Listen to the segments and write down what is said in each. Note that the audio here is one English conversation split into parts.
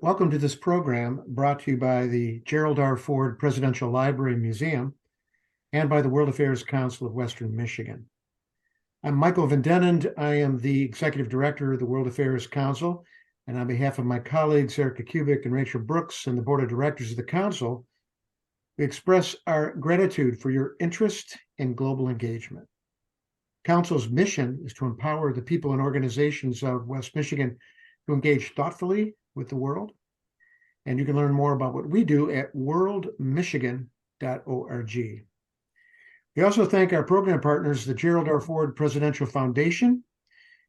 Welcome to this program brought to you by the Gerald R. Ford Presidential Library and Museum and by the World Affairs Council of Western Michigan. I'm Michael Van Denen. I am the Executive Director of the World Affairs Council, and on behalf of my colleagues Erica Kubik and Rachel Brooks and the Board of Directors of the Council, we express our gratitude for your interest in global engagement. Council's mission is to empower the people and organizations of West Michigan to engage thoughtfully with the world. And you can learn more about what we do at worldmichigan.org. We also thank our program partners, the Gerald R. Ford Presidential Foundation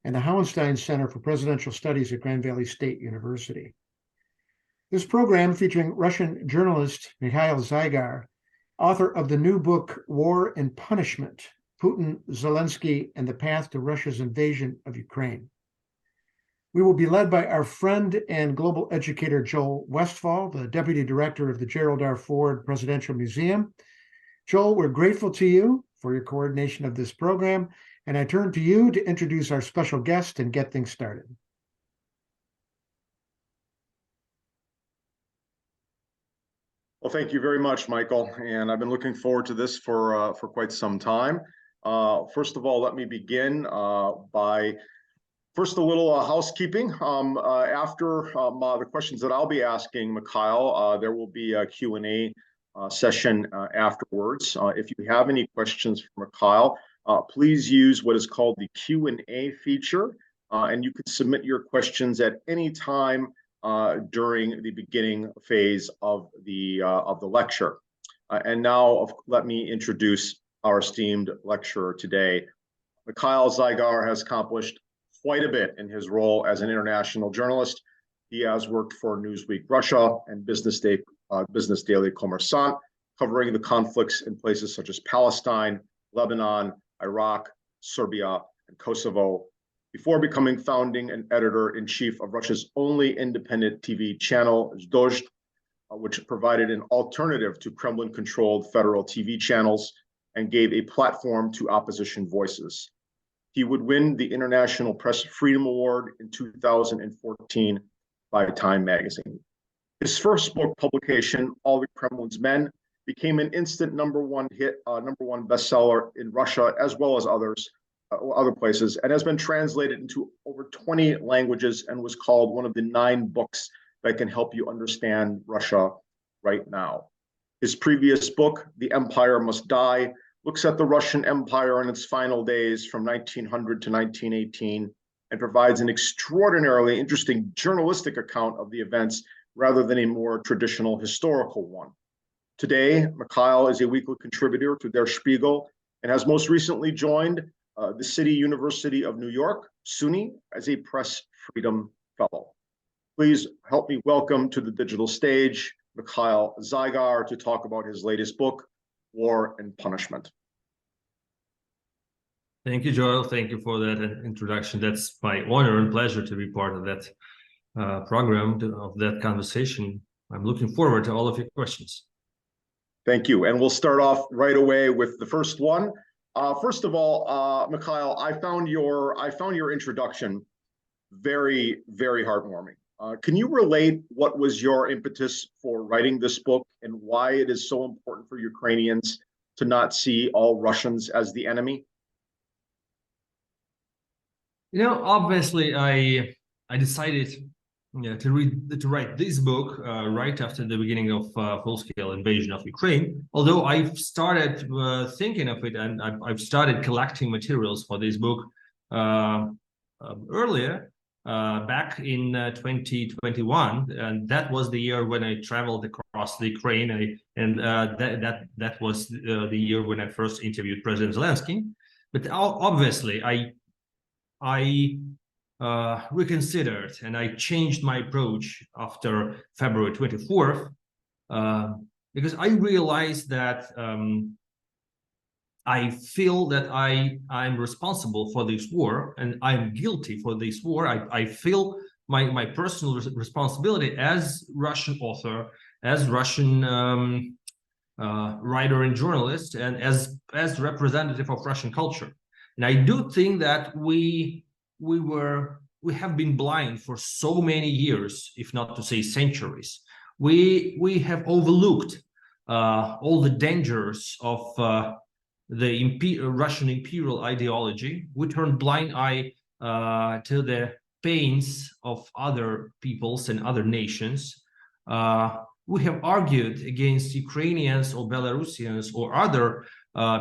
and the Hauenstein Center for Presidential Studies at Grand Valley State University. This program, featuring Russian journalist Mikhail Zygar, author of the new book, War and Punishment, Putin, Zelensky, and the Path to Russia's Invasion of Ukraine. We will be led by our friend and global educator, Joel Westfall, the Deputy Director of the Gerald R. Ford Presidential Museum. Joel, we're grateful to you for your coordination of this program, and I turn to you to introduce our special guest and get things started. Well, thank you very much, Michael, and I've been looking forward to this for quite some time. First of all, let me begin by first, a little housekeeping. After the questions that I'll be asking Mikhail, there will be a Q&A session afterwards. If you have any questions for Mikhail, please use what is called the Q&A feature, and you can submit your questions at any time during the beginning phase of the lecture. And now, let me introduce our esteemed lecturer today. Mikhail Zygar has accomplished quite a bit in his role as an international journalist. He has worked for Newsweek Russia and Business Daily Kommersant, covering the conflicts in places such as Palestine, Lebanon, Iraq, Serbia, and Kosovo, before becoming founding and editor-in-chief of Russia's only independent TV channel, Dozhd, which provided an alternative to Kremlin-controlled federal TV channels and gave a platform to opposition voices. He would win the International Press Freedom Award in 2014 by Time magazine. His first book publication, All the Kremlin's Men, became an instant number one bestseller in Russia, as well as other places, and has been translated into over 20 languages and was called one of the 9 books that can help you understand Russia right now. His previous book, The Empire Must Die, looks at the Russian Empire in its final days from 1900 to 1918 and provides an extraordinarily interesting journalistic account of the events rather than a more traditional historical one. Today, Mikhail is a weekly contributor to Der Spiegel and has most recently joined the City University of New York, SUNY, as a Press Freedom Fellow. Please help me welcome to the digital stage Mikhail Zygar to talk about his latest book, War and Punishment. Thank you, Joel. Thank you for that introduction. That's my honor and pleasure to be part of that program, of that conversation. I'm looking forward to all of your questions. Thank you. And we'll start off right away with the first one. First of all, Mikhail, I found your introduction very, very heartwarming. Can you relate what was your impetus for writing this book and why it is so important for Ukrainians to not see all Russians as the enemy? You know, obviously, I decided to write this book right after the beginning of full-scale invasion of Ukraine. Although I've started thinking of it, and I've started collecting materials for this book earlier. Back in 2021, and that was the year when I traveled across the Ukraine, that was the year when I first interviewed President Zelensky. But obviously, I reconsidered and I changed my approach after February 24th because I realized that I feel that I'm responsible for this war and I'm guilty for this war. I feel my personal responsibility as Russian author, as Russian writer and journalist, and as representative of Russian culture. And I do think that we were we have been blind for so many years, if not to say centuries. We have overlooked all the dangers of the Russian imperial ideology. We turn blind eye to the pains of other peoples and other nations. We have argued against Ukrainians or Belarusians or other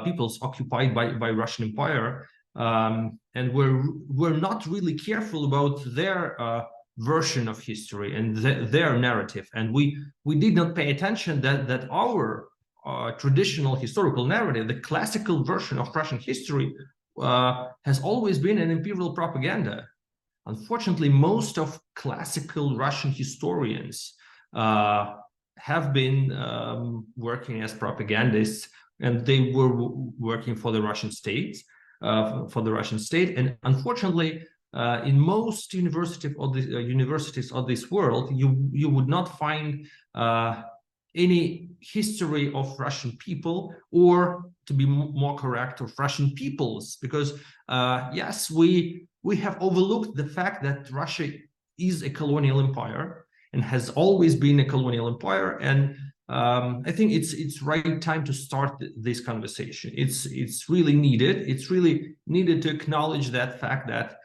peoples occupied by Russian Empire, and we're not really careful about their version of history and their narrative, and we did not pay attention that our traditional historical narrative, the classical version of Russian history, has always been an imperial propaganda. Unfortunately, most of classical Russian historians have been working as propagandists, and they were working for the Russian state, and unfortunately, in most universities of this world, you would not find any history of Russian people, or to be more correct, of Russian peoples, because yes, we have overlooked the fact that Russia is a colonial empire and has always been a colonial empire, and I think it's right time to start this conversation. It's really needed. It's really needed to acknowledge that fact that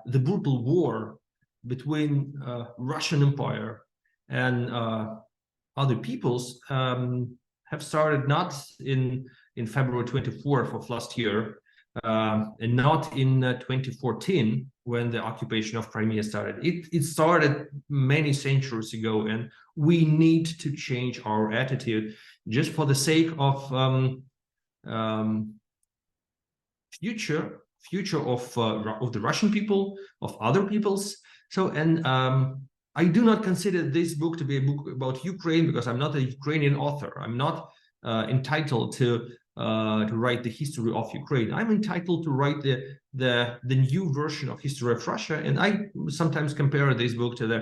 the brutal war between Russian Empire and other peoples have started not in February 24th of last year, and not in 2014 when the occupation of Crimea started. It started many centuries ago, and we need to change our attitude just for the sake of future of the Russian people, of other peoples. So, and I do not consider this book to be a book about Ukraine, because I'm not a Ukrainian author. I'm not entitled to write the history of Ukraine. I'm entitled to write the new version of history of Russia, and I sometimes compare this book to the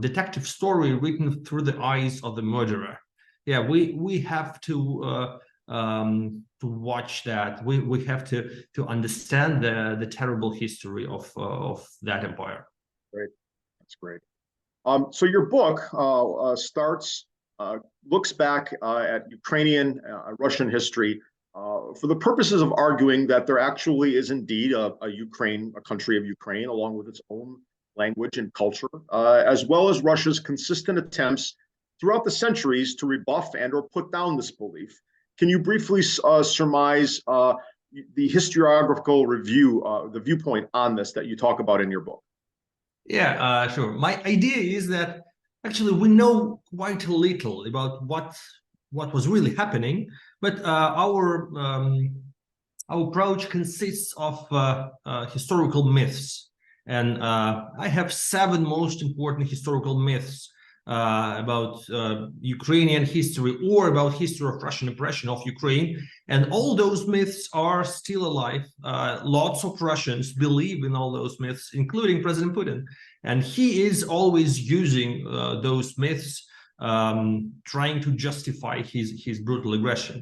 detective story written through the eyes of the murderer. Yeah, we have to watch that. We have to understand the terrible history of that empire. Great, that's great. So your book looks back at Ukrainian, Russian history for the purposes of arguing that there actually is indeed a country of Ukraine, along with its own language and culture, as well as Russia's consistent attempts throughout the centuries to rebuff and or put down this belief. Can you briefly surmise the historiographical review, the viewpoint on this that you talk about in your book? Yeah, sure. My idea is that actually we know quite little about what was really happening, but our approach consists of historical myths, and I have 7 most important historical myths about Ukrainian history, or about history of Russian oppression of Ukraine, and all those myths are still alive. Lots of Russians believe in all those myths, including President Putin, and he is always using those myths, trying to justify his brutal aggression.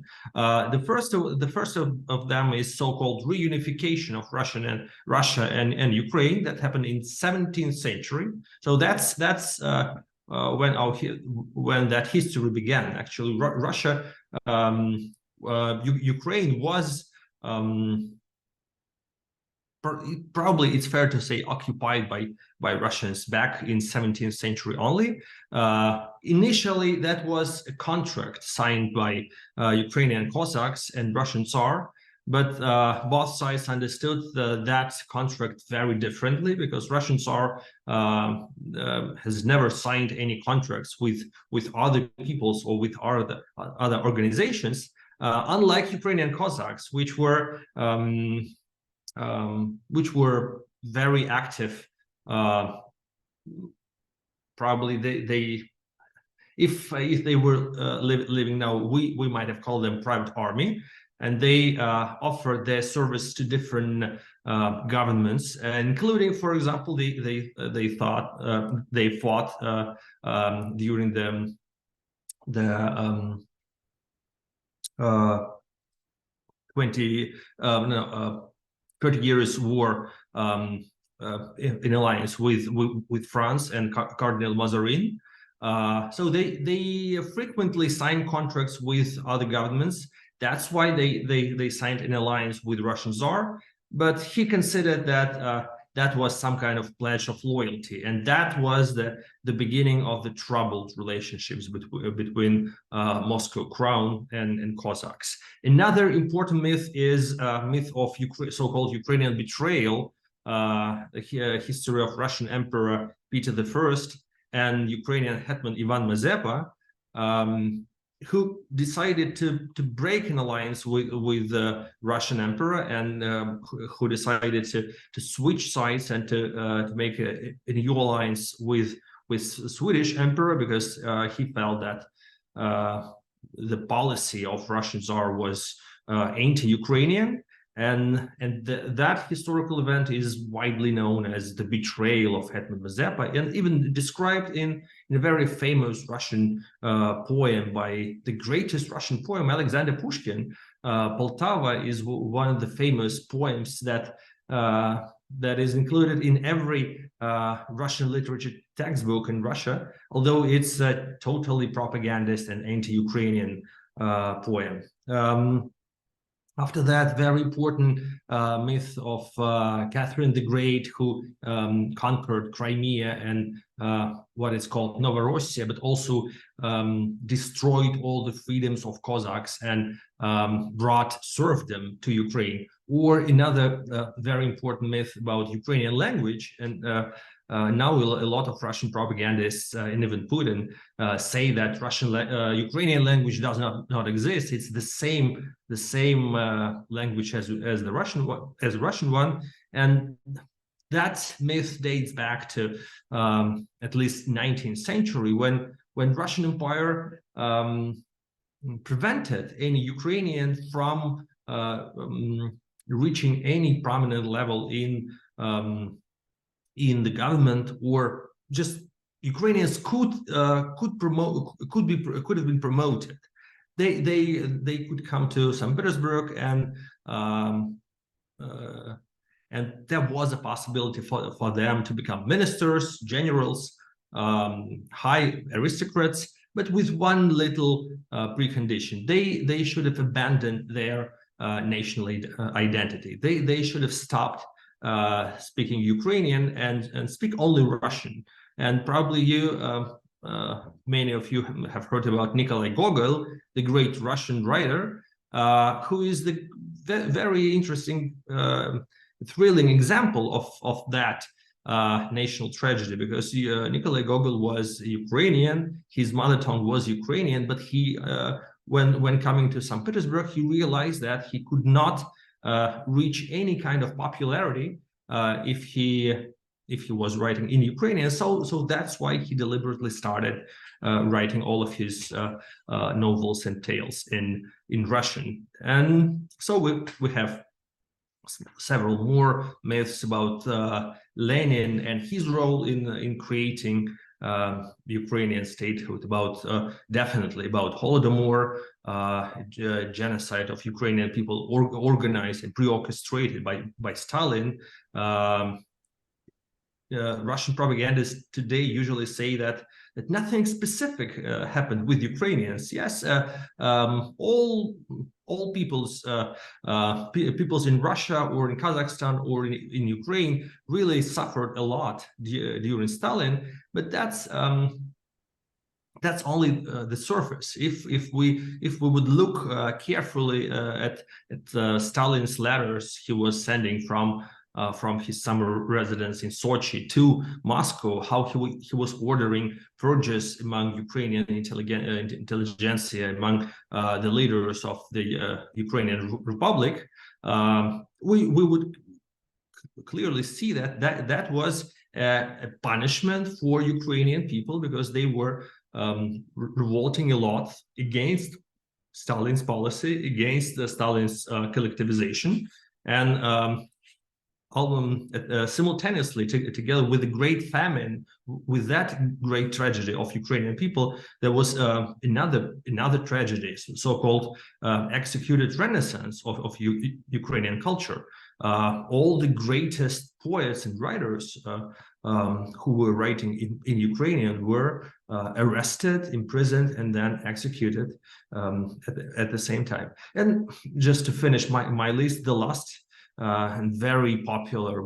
The first of them is so-called reunification of Russia and Ukraine that happened in 17th century. So that's when that history began. Actually, Ukraine was probably, it's fair to say, occupied by Russians back in 17th century only. Initially, that was a contract signed by Ukrainian Cossacks and Russian Tsar, but both sides understood that contract very differently, because Russian Tsar has never signed any contracts with other peoples or with other organizations, unlike Ukrainian Cossacks, which were very active. Probably they if they were living now, we might have called them private army, and they offered their service to different governments, including, for example, they fought during the 30 years war in alliance with France and Cardinal Mazarin. So they frequently sign contracts with other governments. That's why they signed an alliance with Russian Tsar. But he considered that that was some kind of pledge of loyalty, and that was the beginning of the troubled relationships between Moscow Crown and Cossacks. Another important myth is myth of so-called Ukrainian betrayal. The history of Russian Emperor Peter I and Ukrainian hetman Ivan Mazepa, who decided to break an alliance with the Russian emperor, and who decided to switch sides and to make a new alliance with Swedish emperor, because he felt that the policy of Russian Tsar was anti-Ukrainian. And that historical event is widely known as the betrayal of Hetman Mazepa, and even described in a very famous Russian poem by the greatest Russian poem, Alexander Pushkin. Poltava is one of the famous poems that is included in every Russian literature textbook in Russia, although it's a totally propagandist and anti-Ukrainian poem. After that, very important myth of Catherine the Great, who conquered Crimea and what is called Novorossiya, but also destroyed all the freedoms of Cossacks and brought serfdom to Ukraine. Or another very important myth about Ukrainian language, and now a lot of Russian propagandists and even Putin say that Ukrainian language does not exist. It's the same language as the Russian one, and that myth dates back to at least 19th century, when Russian Empire prevented any Ukrainian from reaching any prominent level in the government, or just Ukrainians could have been promoted. They could come to St. Petersburg, and there was a possibility for them to become ministers, generals, high aristocrats, but with one little precondition: they should have abandoned their national identity. They should have stopped speaking Ukrainian and speak only Russian. And probably many of you have heard about Nikolai Gogol, the great Russian writer, who is the very interesting, thrilling example of that national tragedy, because Nikolai Gogol was Ukrainian, his mother tongue was Ukrainian, but he, when coming to St. Petersburg, he realized that he could not reach any kind of popularity if he was writing in Ukrainian. So that's why he deliberately started writing all of his novels and tales in Russian. And so we have several more myths about Lenin and his role in creating Ukrainian statehood, definitely about Holodomor, genocide of Ukrainian people organized and pre-orchestrated by Stalin. Russian propagandists today usually say that nothing specific happened with Ukrainians. Yes, all peoples in Russia or in Kazakhstan or in Ukraine really suffered a lot during Stalin, but that's only the surface. If we would look carefully at Stalin's letters he was sending from his summer residence in Sochi to Moscow, how he was ordering purges among Ukrainian intelligentsia, among the leaders of the Ukrainian Republic, we would clearly see that was a punishment for Ukrainian people, because they were revolting a lot against Stalin's policy, against Stalin's collectivization, and simultaneously, together with the great famine, with that great tragedy of Ukrainian people, there was another tragedy, so-called executed renaissance of Ukrainian culture. all the greatest poets and writers who were writing in Ukrainian were arrested, imprisoned, and then executed at the same time. And just to finish my list, the last and very popular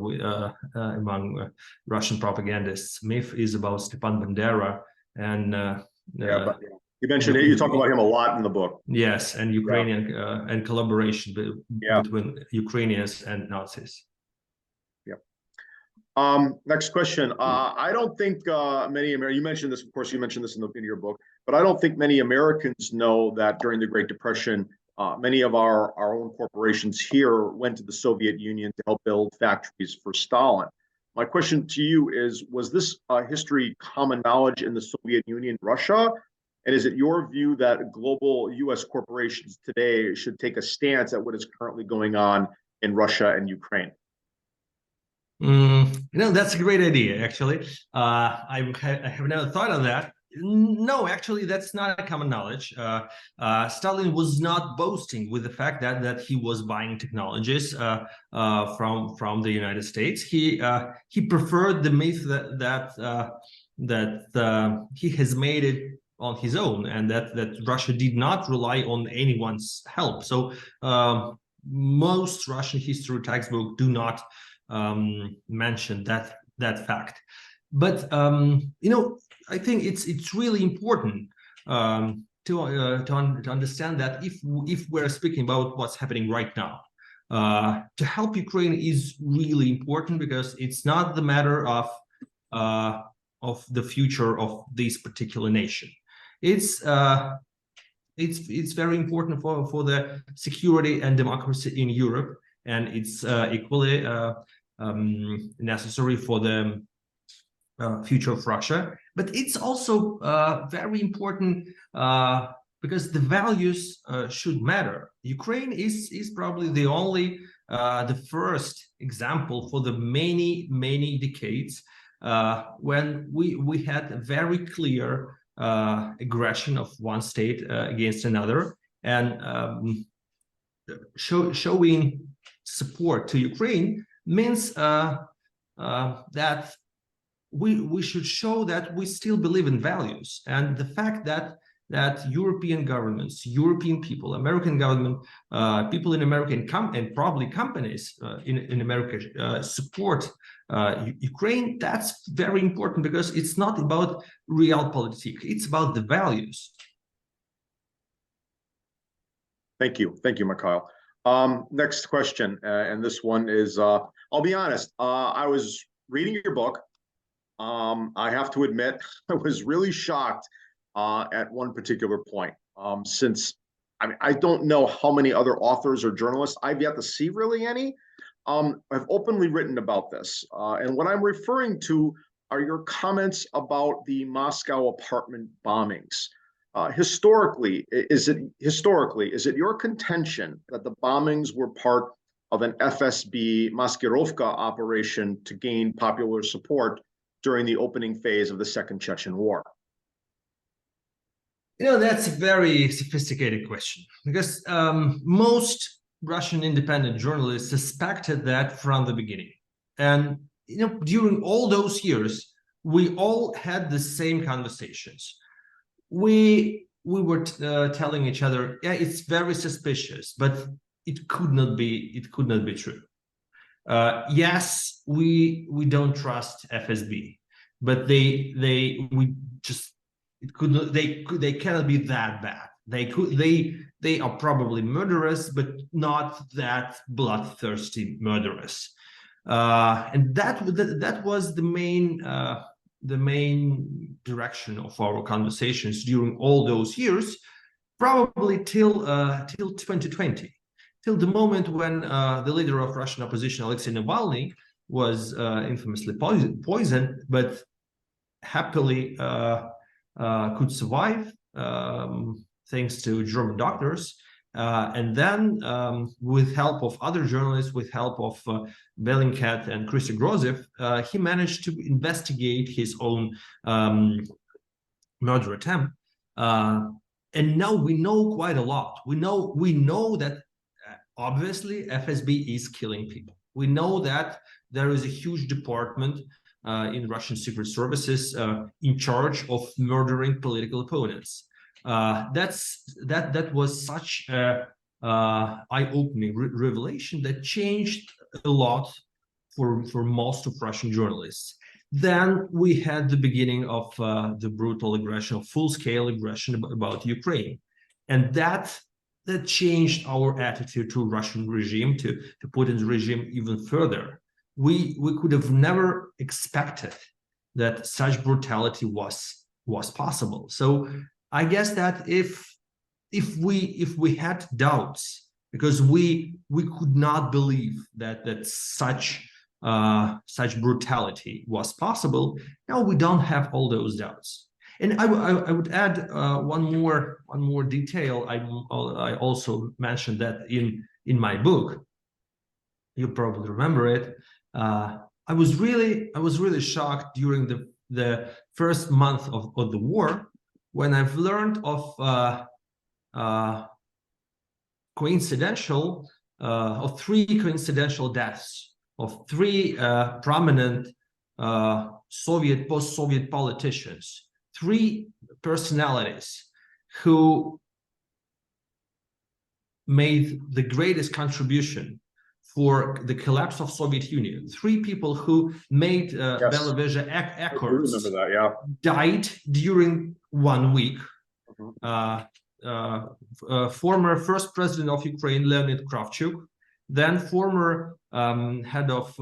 among Russian propagandists myth is about Stepan Bandera. And but you mentioned it, you talk about him a lot in the book. Yes, and Ukrainian and collaboration between Ukrainians and Nazis. Next question. I don't think many Americans, you mentioned this, of course, you mentioned this in your book, but I don't think many Americans know that during the Great Depression, many of our own corporations here went to the Soviet Union to help build factories for Stalin. My question to you is, was this history common knowledge in the Soviet Union, Russia? And is it your view that global US corporations today should take a stance at what is currently going on in Russia and Ukraine? That's a great idea, actually. I have never thought of that. No, actually, that's not a common knowledge. Stalin was not boasting with the fact that he was buying technologies from the United States. He preferred the myth that he has made it on his own, and that Russia did not rely on anyone's help. So most Russian history textbooks do not mention that fact. But I think it's really important to understand that if we're speaking about what's happening right now, to help Ukraine is really important, because it's not the matter of the future of this particular nation. It's very important for the security and democracy in Europe, and it's equally necessary for the future of Russia. But it's also very important because the values should matter. Ukraine is probably the first example for the many decades when we had a very clear aggression of one state against another, and showing support to Ukraine means that we should show that we still believe in values. And the fact that European governments, European people, American government, people in America, and probably companies in America support Ukraine, that's very important, because it's not about realpolitik, it's about the values. Thank you, Mikhail. Next question, and this one is, I'll be honest, I was reading your book. I have to admit, I was really shocked at one particular point. Since I don't know how many other authors or journalists, I've yet to see really any, have openly written about this. And what I'm referring to are your comments about the Moscow apartment bombings. Historically, is it your contention that the bombings were part of an FSB Maskirovka operation to gain popular support during the opening phase of the Second Chechen War? That's a very sophisticated question, because most Russian independent journalists suspected that from the beginning. And during all those years, we all had the same conversations. We were telling each other, yeah, it's very suspicious, but it could not be true. Yes, we don't trust FSB, but they cannot be that bad. They are probably murderous, but not that bloodthirsty murderous. And that was the main direction of our conversations during all those years, probably till 2020, till the moment when the leader of Russian opposition, Alexei Navalny, was infamously poisoned, but happily could survive thanks to German doctors. And then with help of other journalists, with help of Bellingcat and Christy Grozev, he managed to investigate his own murder attempt. And now we know quite a lot. We know that obviously FSB is killing people. We know that there is a huge department in Russian secret services in charge of murdering political opponents. That was such a eye-opening revelation that changed a lot for most of Russian journalists. Then we had the beginning of the brutal aggression, full-scale aggression about Ukraine, and that changed our attitude to Russian regime, to Putin's regime even further. We could have never expected that such brutality was possible. So I guess that if we had doubts, because we could not believe that such brutality was possible, now we don't have all those doubts. And I would add one more detail. I also mentioned that in my book. You probably remember it. I was really shocked during the first month of the war when I've learned of three coincidental deaths of three prominent post-Soviet politicians, three personalities who made the greatest contribution for the collapse of Soviet Union. Three people who made Belovezha Accords died during 1 week. Former first president of Ukraine, Leonid Kravchuk, then former head of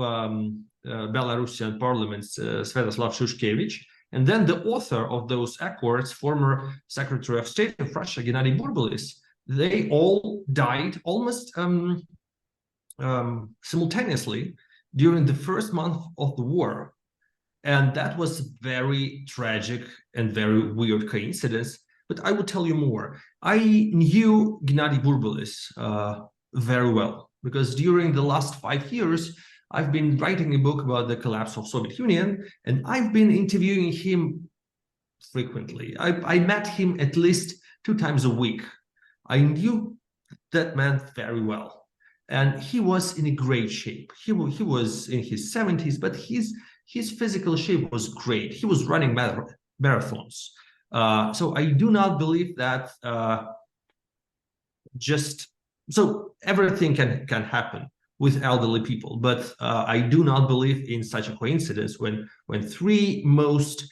Belarusian parliament, Sviatoslav Shushkevich, and then the author of those accords, former Secretary of State of Russia, Gennady Burbulis. They all died almost simultaneously during the first month of the war. And that was a very tragic and very weird coincidence. But I will tell you more. I knew Gennady Burbulis very well, because during the last 5 years, I've been writing a book about the collapse of Soviet Union, and I've been interviewing him frequently. I met him at least 2 times a week. I knew that man very well. And he was in a great shape. He was in his 70s, but his physical shape was great. He was running marathons. So I do not believe that so everything can happen with elderly people, but I do not believe in such a coincidence when three most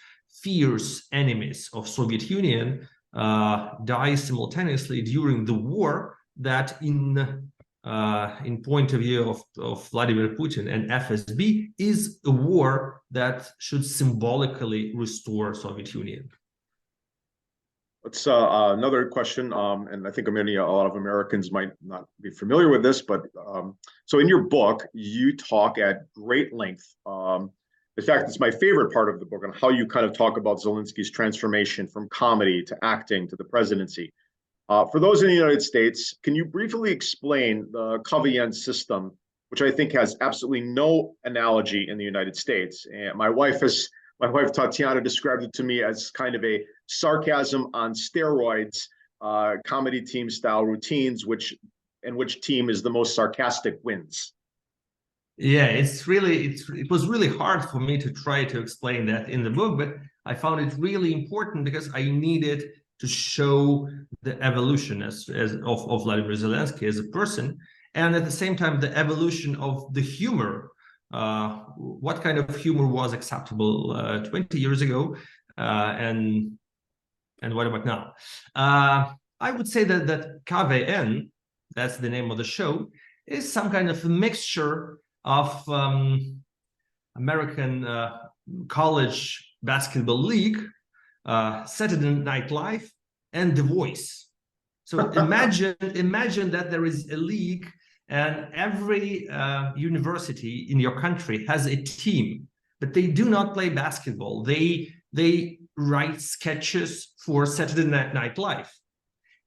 fierce enemies of Soviet Union die simultaneously during the war that in point of view of Vladimir Putin and FSB is a war that should symbolically restore Soviet Union. It's another question, and I think a lot of Americans might not be familiar with this, but so in your book, you talk at great length. In fact, it's my favorite part of the book on how you kind of talk about Zelensky's transformation from comedy to acting to the presidency. For those in the United States, can you briefly explain the Kavayan system, which I think has absolutely no analogy in the United States? And my wife Tatiana described it to me as kind of a sarcasm on steroids, comedy team style routines, in which team is the most sarcastic wins. Yeah, it was really hard for me to try to explain that in the book, but I found it really important because I needed to show the evolution of Vladimir Zelensky as a person, and at the same time the evolution of the humor. What kind of humor was acceptable 20 years ago, and what about now? I would say that KVN, that's the name of the show, is some kind of a mixture of American college basketball league, Saturday Night Live, and The Voice. So imagine that there is a league, and every university in your country has a team, but they do not play basketball. They write sketches for Saturday Night Live,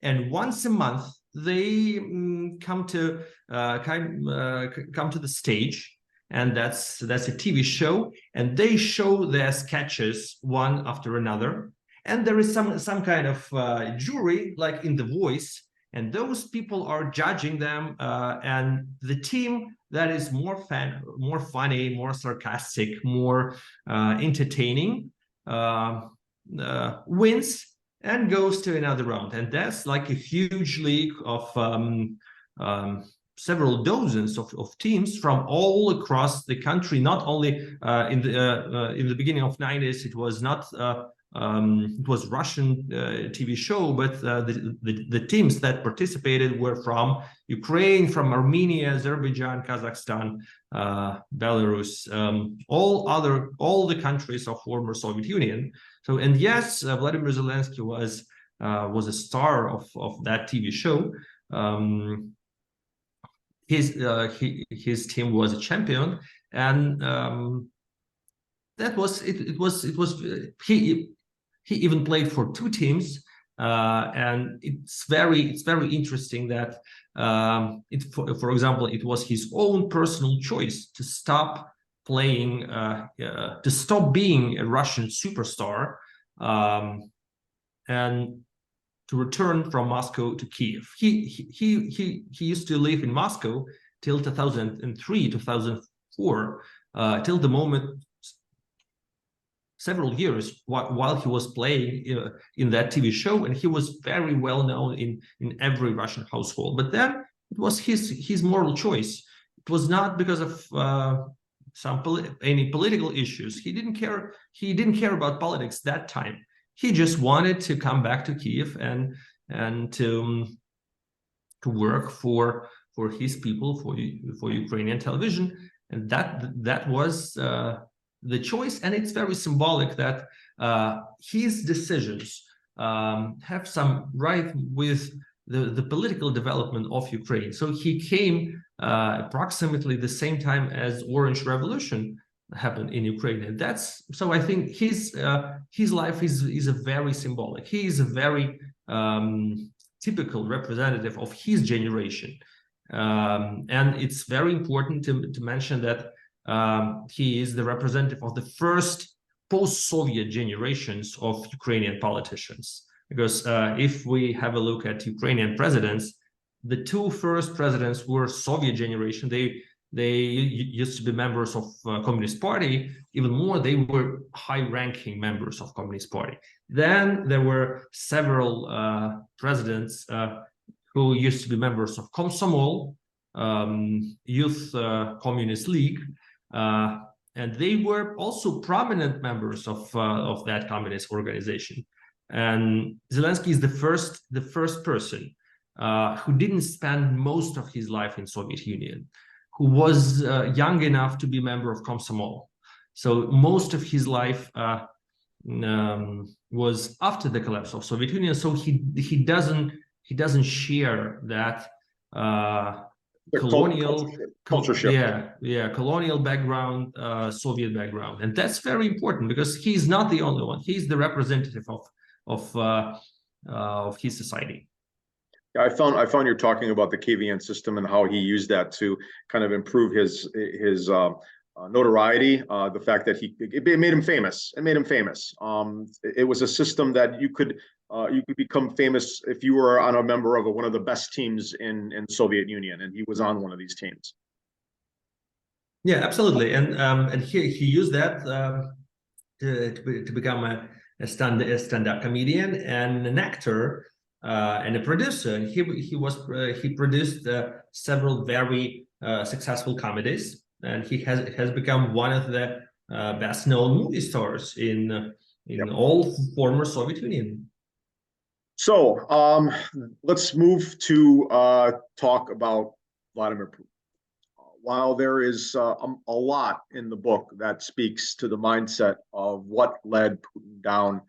and once a month they come to the stage, and that's a TV show, and they show their sketches one after another, and there is some kind of jury like in The Voice, and those people are judging them, and the team that is more funny, more sarcastic, more entertaining wins and goes to another round. And that's like a huge league of several dozens of teams from all across the country. Not only in the beginning of 90s, it was not it was Russian TV show, but the teams that participated were from Ukraine, from Armenia, Azerbaijan, Kazakhstan, Belarus, all the countries of former Soviet Union. So, and yes, Vladimir Zelensky was a star of that TV show. His team was a champion, and that was he even played for two teams, and it's very interesting that for example, it was his own personal choice to stop playing, to stop being a Russian superstar, and to return from Moscow to Kiev. He used to live in Moscow till 2003, 2004, till the moment, several years while he was playing in that TV show, and he was very well known in every Russian household. But then it was his moral choice. It was not because of any political issues. He didn't care about politics that time. He just wanted to come back to Kiev and to work for his people, for Ukrainian television, and that was the choice. And it's very symbolic that his decisions have some right with the political development of Ukraine. So he came approximately the same time as Orange Revolution happened in Ukraine, and that's so. I think his life is a very symbolic. He is a very typical representative of his generation, and it's very important to mention that he is the representative of the first post-Soviet generations of Ukrainian politicians. Because if we have a look at Ukrainian presidents, the two first presidents were Soviet generation. They used to be members of Communist Party. Even more, they were high-ranking members of Communist Party. Then there were several presidents who used to be members of Komsomol, Youth Communist League, and they were also prominent members of that communist organization. And Zelensky is the first person who didn't spend most of his life in Soviet Union, who was young enough to be a member of Komsomol. So most of his life was after the collapse of Soviet Union. So he doesn't share that colonial culture shift. Colonial background, Soviet background, and that's very important because he's not the only one. He's the representative of his society. Yeah, I found you're talking about the KVN system and how he used that to kind of improve his notoriety. The fact that it made him famous. It was a system that you could become famous if you were on a member of one of the best teams in Soviet Union, and he was on one of these teams. Yeah, absolutely, and he used that to become a stand-up comedian and an actor and a producer. And he produced several very successful comedies, and he has become one of the best-known movie stars in all former Soviet Union. So let's move to talk about Vladimir Putin. While there is a lot in the book that speaks to the mindset of what led Putin down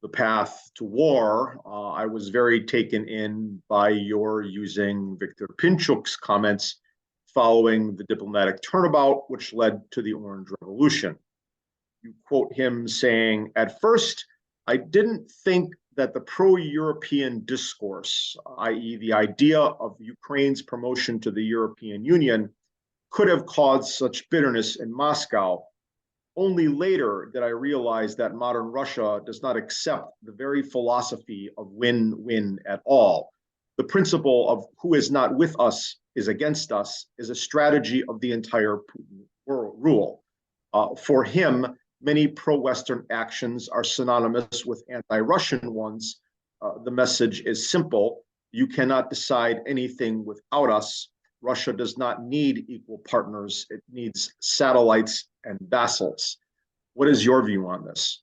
the path to war, I was very taken in by your using Viktor Pinchuk's comments following the diplomatic turnabout, which led to the Orange Revolution. You quote him saying, "At first, I didn't think that the pro-European discourse, i.e. the idea of Ukraine's promotion to the European Union, could have caused such bitterness in Moscow. Only later did I realize that modern Russia does not accept the very philosophy of win-win at all. The principle of who is not with us is against us is a strategy of the entire rule. For him, many pro-Western actions are synonymous with anti-Russian ones. The message is simple. You cannot decide anything without us. Russia does not need equal partners. It needs satellites and vassals. What is your view on this?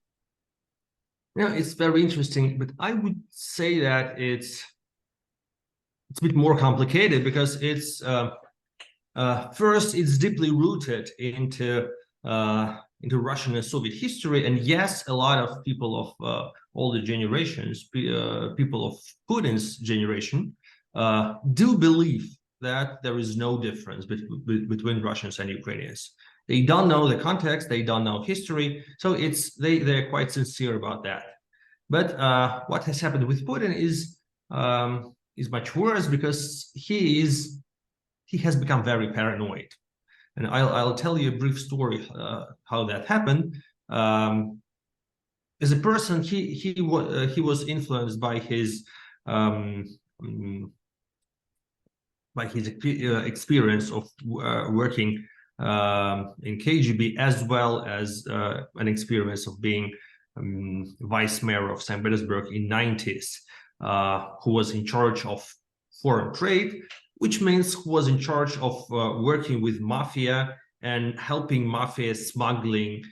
Yeah, it's very interesting, but I would say that it's a bit more complicated because it's first, it's deeply rooted into Russian and Soviet history, and yes, a lot of people of all the generations, people of Putin's generation, do believe that there is no difference between Russians and Ukrainians. They don't know the context, they don't know history, so they're quite sincere about that. But what has happened with Putin is much worse because he has become very paranoid. And I'll tell you a brief story how that happened. As a person, he was influenced by his experience of working in KGB, as well as an experience of being vice mayor of St. Petersburg in 90s, who was in charge of foreign trade, which means who was in charge of working with mafia and helping mafia smuggling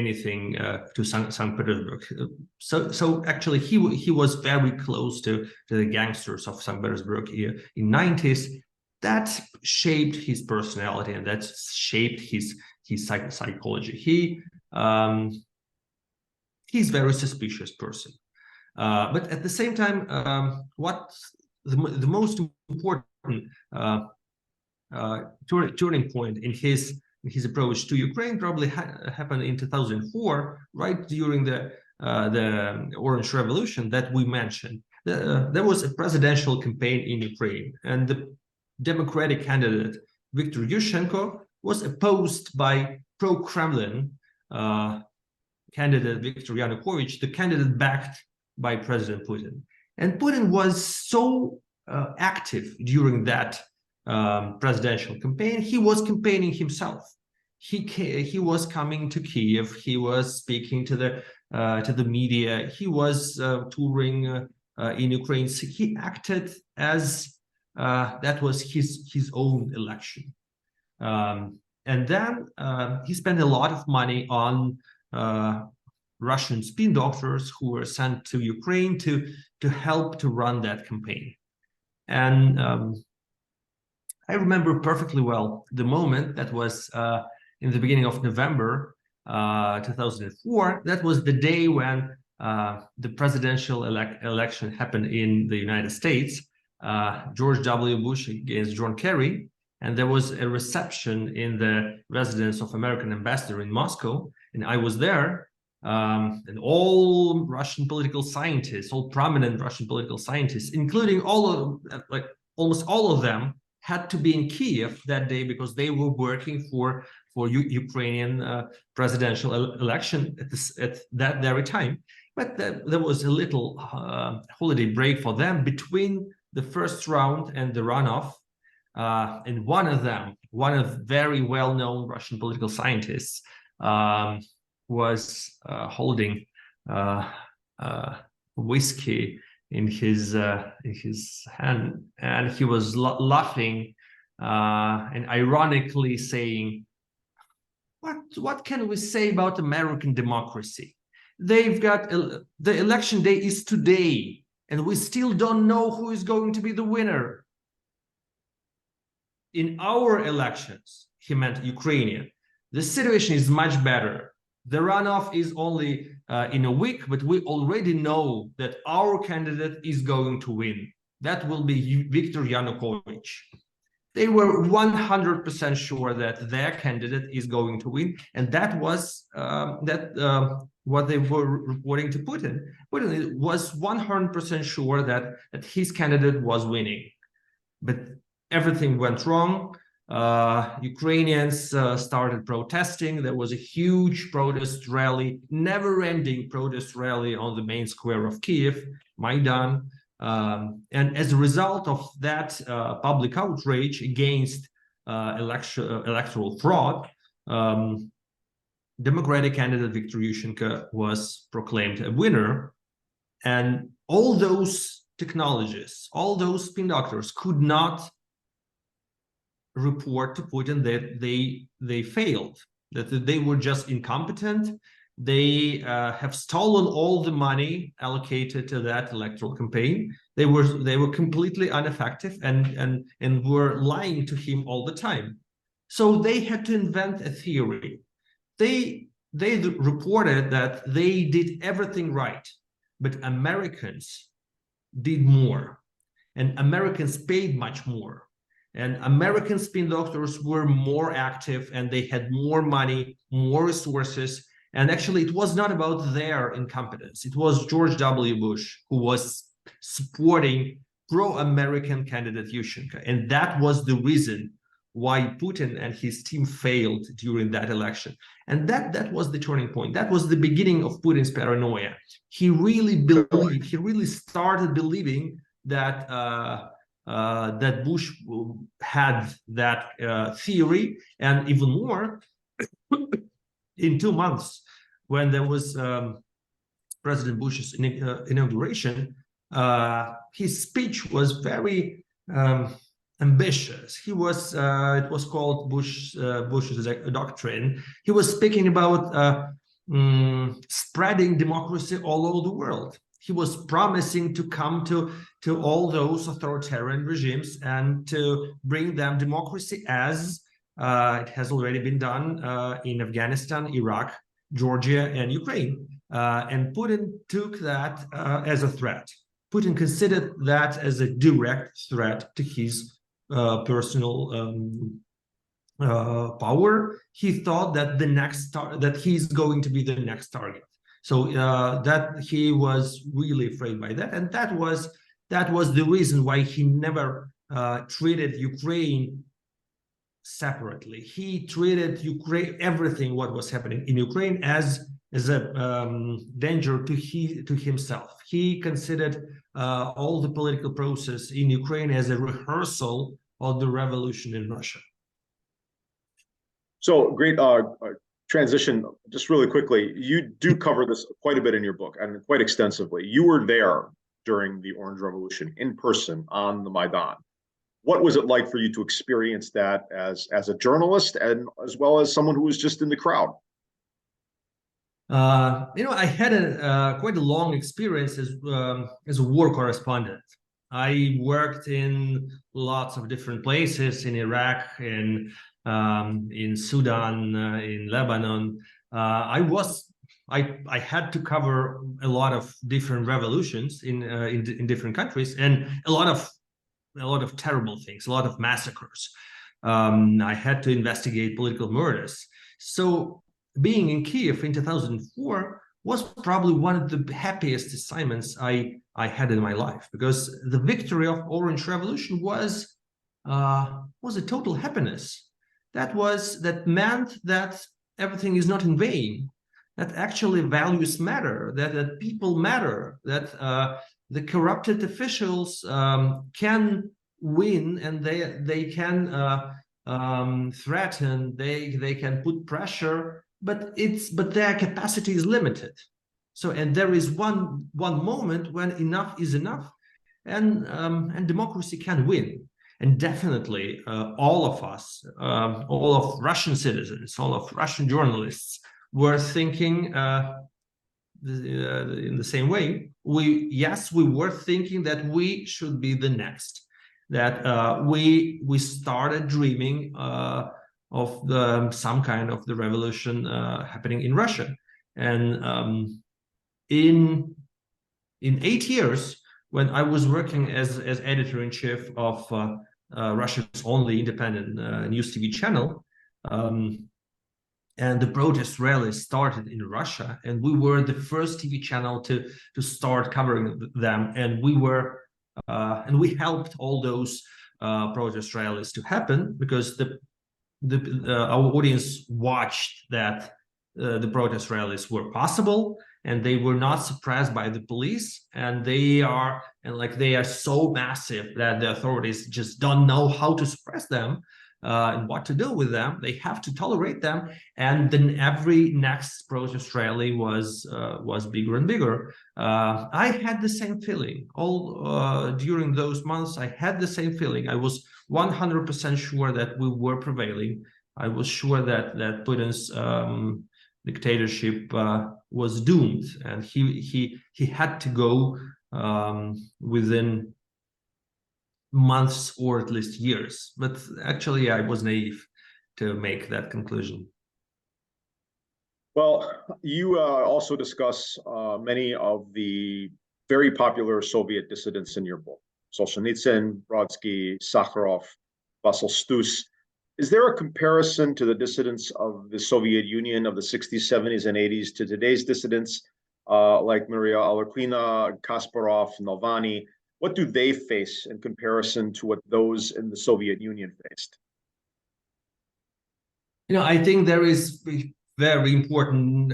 anything to St. Petersburg. So actually he was very close to the gangsters of St. Petersburg in 90s. That shaped his personality and that shaped his psychology. He's a very suspicious person. But at the same time, what the most important turning point in his approach to Ukraine probably happened in 2004, right during the Orange Revolution that we mentioned. There was a presidential campaign in Ukraine, and the Democratic candidate Viktor Yushchenko was opposed by pro-Kremlin candidate Viktor Yanukovych, the candidate backed by President Putin. And Putin was so active during that presidential campaign. He was campaigning himself. He was coming to Kiev. He was speaking to the media. He was touring in Ukraine. So he acted as that was his own election. And then he spent a lot of money on Russian spin doctors who were sent to Ukraine to help to run that campaign. And I remember perfectly well the moment that was in the beginning of November 2004. That was the day when the presidential election happened in the United States. George W. Bush against John Kerry, and there was a reception in the residence of American ambassador in Moscow, and I was there. And all Russian political scientists, all prominent Russian political scientists, including almost all of them, had to be in Kiev that day because they were working for Ukrainian presidential election at that very time. But there was a little holiday break for them between the first round and the runoff. And one of very well-known Russian political scientists, was holding whiskey in his hand, and he was laughing and ironically saying, "What can we say about American democracy? They've got the election day is today, and we still don't know who is going to be the winner. In our elections," he meant Ukrainian, "the situation is much better. The runoff is only in a week, but we already know that our candidate is going to win. That will be Viktor Yanukovych." They were 100% sure that their candidate is going to win, and that was what they were reporting to Putin. Putin was 100% sure that his candidate was winning, but everything went wrong. Ukrainians started protesting. There was a huge protest rally, never-ending protest rally on the main square of Kiev, Maidan. And as a result of that public outrage against electoral fraud, Democratic candidate Viktor Yushchenko was proclaimed a winner. And all those technologists, all those spin doctors could not report to Putin that they failed, that they were just incompetent. They have stolen all the money allocated to that electoral campaign. They were completely ineffective and were lying to him all the time. So they had to invent a theory. They reported that they did everything right, but Americans did more, and Americans paid much more. And American spin doctors were more active, and they had more money, more resources. And actually, it was not about their incompetence. It was George W. Bush who was supporting pro-American candidate Yushchenko. And that was the reason why Putin and his team failed during that election. And that was the turning point. That was the beginning of Putin's paranoia. He really started believing that that Bush had that theory, and even more, in 2 months, when there was President Bush's inauguration, his speech was very ambitious. He was it was called Bush's doctrine. He was speaking about spreading democracy all over the world. He was promising to come to all those authoritarian regimes and to bring them democracy, as it has already been done in Afghanistan, Iraq, Georgia, and Ukraine. And Putin took that as a threat. Putin considered that as a direct threat to his personal power. He thought that that he's going to be the next target. So that he was really afraid by that, and that was the reason why he never treated Ukraine separately. He treated Ukraine, everything what was happening in Ukraine, as a danger to himself. He considered all the political process in Ukraine as a rehearsal of the revolution in Russia. So great transition. Just really quickly, you do cover this quite a bit in your book, and quite extensively. You were there during the Orange Revolution in person on the Maidan. What was it like for you to experience that as a journalist, and as well as someone who was just in the crowd? I had quite a long experience as a war correspondent. I worked in lots of different places in Iraq, in Sudan, in Lebanon. I had to cover a lot of different revolutions in different countries, and a lot of terrible things, a lot of massacres. I had to investigate political murders. So being in Kiev in 2004 was probably one of the happiest assignments I had in my life, because the victory of Orange Revolution was a total happiness. That meant that everything is not in vain, that actually values matter, that people matter, that the corrupted officials can win, and they can threaten, they can put pressure, but their capacity is limited. So, and there is one moment when enough is enough, and democracy can win. And definitely all of us, all of Russian citizens, all of Russian journalists were thinking in the same way. We were thinking that we should be the next, that we started dreaming of some kind of the revolution happening in Russia. And in 8 years, when I was working as editor-in-chief of Russia's only independent news TV channel, and the protest rallies started in Russia, and we were the first TV channel to start covering them, and we helped all those protest rallies to happen, because our audience watched that the protest rallies were possible, and they were not suppressed by the police, and they are so massive that the authorities just don't know how to suppress them and what to do with them. They have to tolerate them, and then every next protest rally was bigger and bigger. I had the same feeling all during those months. I had the same feeling. I was 100% sure that we were prevailing. I was sure that Putin's dictatorship was doomed, and he had to go within months or at least years. But actually, I was naive to make that conclusion. Well, you also discuss many of the very popular Soviet dissidents in your book: Solzhenitsyn, Brodsky, Sakharov, Vasil Stus. Is there a comparison to the dissidents of the Soviet Union of the 60s, 70s, and 80s to today's dissidents like Maria Alekina, Kasparov, Navalny? What do they face in comparison to what those in the Soviet Union faced? I think there is a very important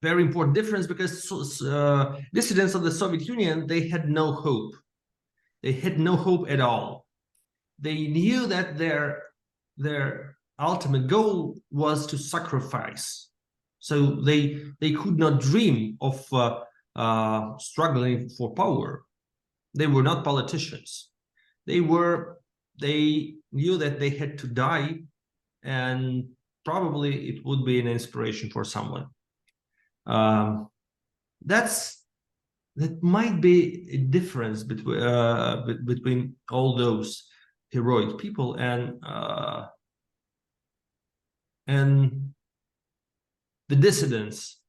difference, because dissidents of the Soviet Union, they had no hope. They had no hope at all. They knew that their ultimate goal was to sacrifice. So they could not dream of struggling for power. They were not politicians. They knew that they had to die, and probably it would be an inspiration for someone. That might be a difference between all those heroic people and the dissidents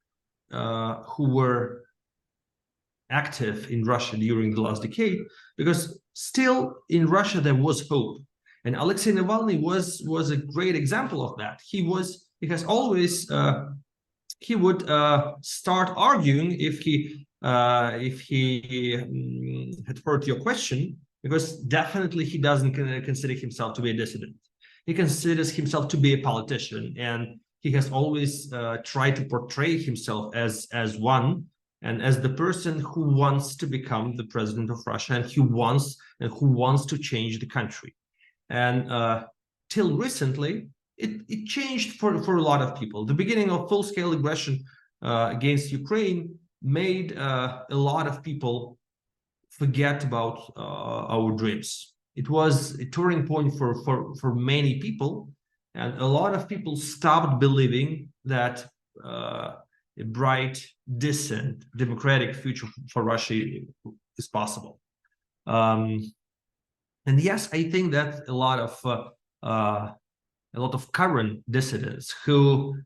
who were active in Russia during the last decade, because still in Russia there was hope. And Alexei Navalny was a great example of that. He has always he would start arguing if he had heard your question, because definitely he doesn't consider himself to be a dissident. He considers himself to be a politician, and he has always tried to portray himself as one, and as the person who wants to become the president of Russia, and who wants to change the country. And till recently, it changed for a lot of people. The beginning of full-scale aggression against Ukraine made a lot of people forget about our dreams. It was a turning point for many people, and a lot of people stopped believing that a bright, decent, democratic future for Russia is possible. And yes, I think that a lot of current dissidents who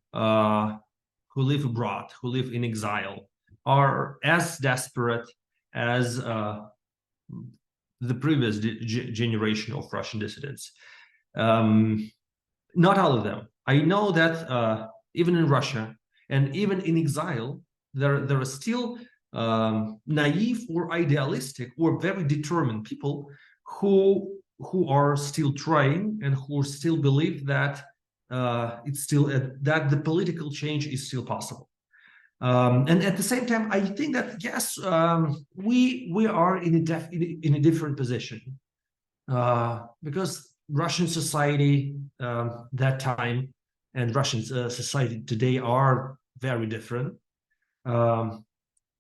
live abroad, who live in exile, are as desperate as the previous generation of Russian dissidents. Not all of them. I know that even in Russia and even in exile, there are still naive or idealistic or very determined people who are still trying and who still believe that that the political change is still possible. And at the same time, I think that yes, we are in a different position, because Russian society that time and Russian society today are very different.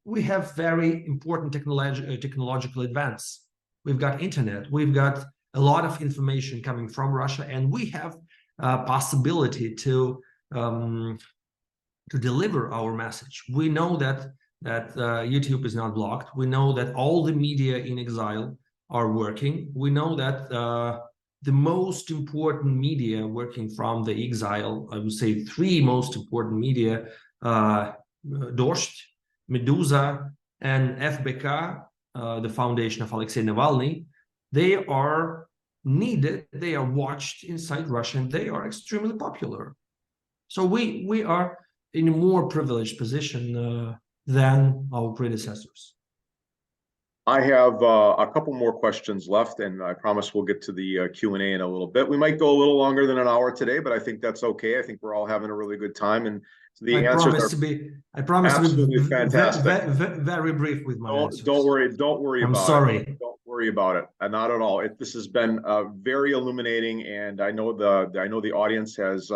We have very important technological advance. We've got internet. We've got a lot of information coming from Russia, and we have possibility to deliver our message. We know that YouTube is not blocked. We know that all the media in exile are working. We know that the most important media working from the exile, I would say three most important media, Dost, Meduza, and FBK, the foundation of Alexei Navalny, they are needed, they are watched inside Russia, and they are extremely popular. So we are in a more privileged position than our predecessors. I have a couple more questions left, and I promise we'll get to the Q&A in a little bit. We might go a little longer than an hour today, but I think that's okay. I think we're all having a really good time, and So the answers are I promise to absolutely be fantastic. very brief with my answers. Don't worry I'm about sorry. it. Don't worry about it. Not at all. This has been very illuminating, and I know the audience is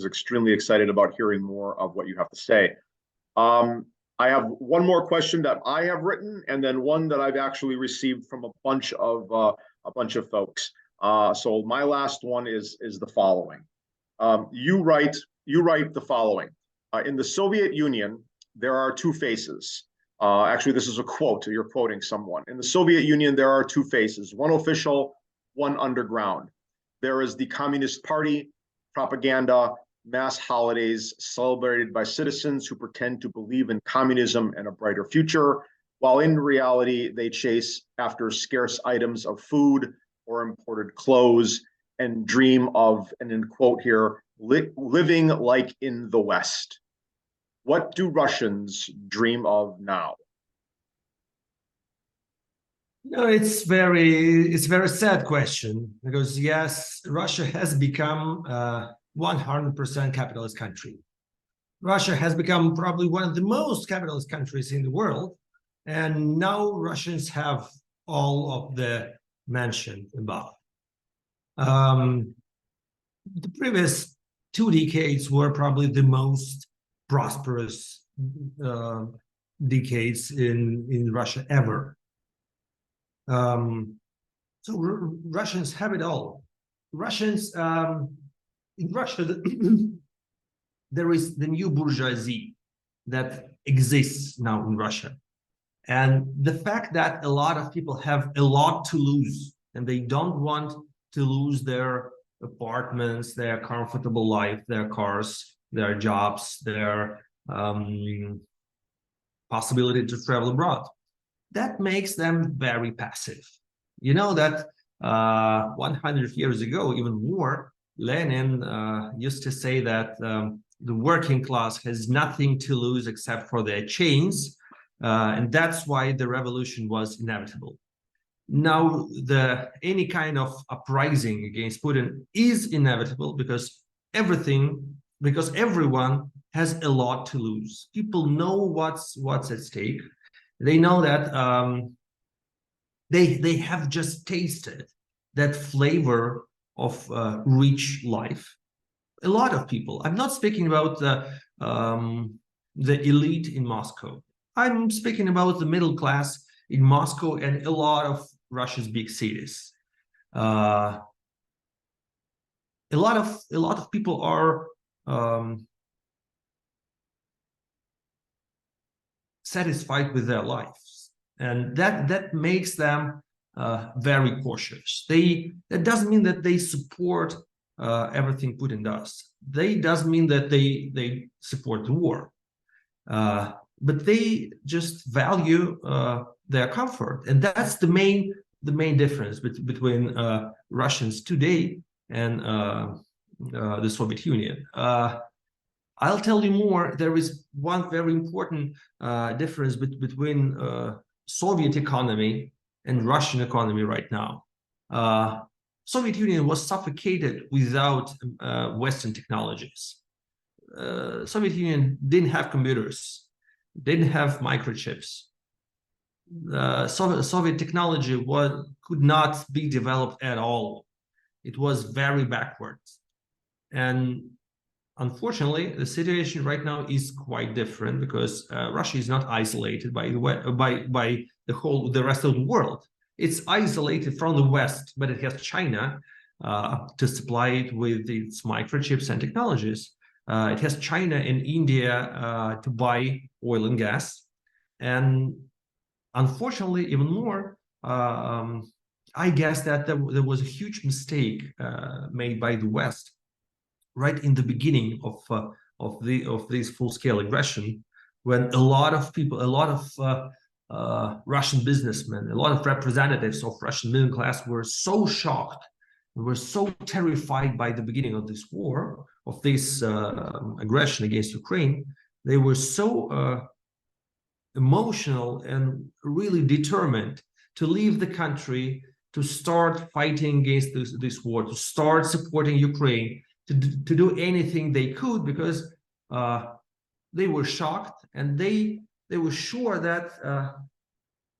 extremely excited about hearing more of what you have to say. I have one more question that I have written, and then one that I've actually received from a bunch of folks. So my last one is the following. You write the following. In the Soviet Union, there are two faces. Actually, this is a quote. You're quoting someone. In the Soviet Union, there are two faces, one official, one underground. There is the Communist Party, propaganda, mass holidays celebrated by citizens who pretend to believe in communism and a brighter future, while in reality, they chase after scarce items of food or imported clothes and dream of, and in quote here, living like in the West. What do Russians dream of now? No, it's very sad question, because yes, Russia has become 100% capitalist country. Russia has become probably one of the most capitalist countries in the world, and now Russians have all of the mentioned above. The previous 2 decades were probably the most prosperous decades in Russia ever. So Russians have it all. Russians, in Russia, there is the new bourgeoisie that exists now in Russia. And the fact that a lot of people have a lot to lose, and they don't want to lose their apartments, their comfortable life, their cars, their jobs, their possibility to travel abroad. That makes them very passive. You know that 100 years ago, even more, Lenin used to say that the working class has nothing to lose except for their chains, and that's why the revolution was inevitable. Now, any kind of uprising against Putin is inevitable because everyone has a lot to lose. People know what's at stake. They know that they have just tasted that flavor of rich life. A lot of people. I'm not speaking about the elite in Moscow. I'm speaking about the middle class in Moscow and a lot of Russia's big cities. A lot of people are satisfied with their lives, and that makes them very cautious. That doesn't mean that they support everything Putin does. They doesn't mean that they support the war, but they just value their comfort, and that's the main difference between Russians today and the Soviet Union. I'll tell you more. There is one very important difference between Soviet economy and Russian economy right now. Soviet Union was suffocated without Western technologies. Soviet Union didn't have computers, didn't have microchips. Soviet technology could not be developed at all. It was very backwards. And unfortunately, the situation right now is quite different because Russia is not isolated by the rest of the world. It's isolated from the West, but it has China to supply it with its microchips and technologies. It has China and India to buy oil and gas. And unfortunately, even more, I guess that there was a huge mistake made by the West right in the beginning of this full-scale aggression, when a lot of people, a lot of Russian businessmen, a lot of representatives of Russian middle class were so shocked, were so terrified by the beginning of this war, of this aggression against Ukraine. They were so emotional and really determined to leave the country, to start fighting against this war, to start supporting Ukraine, to do anything they could, because they were shocked, and they were sure that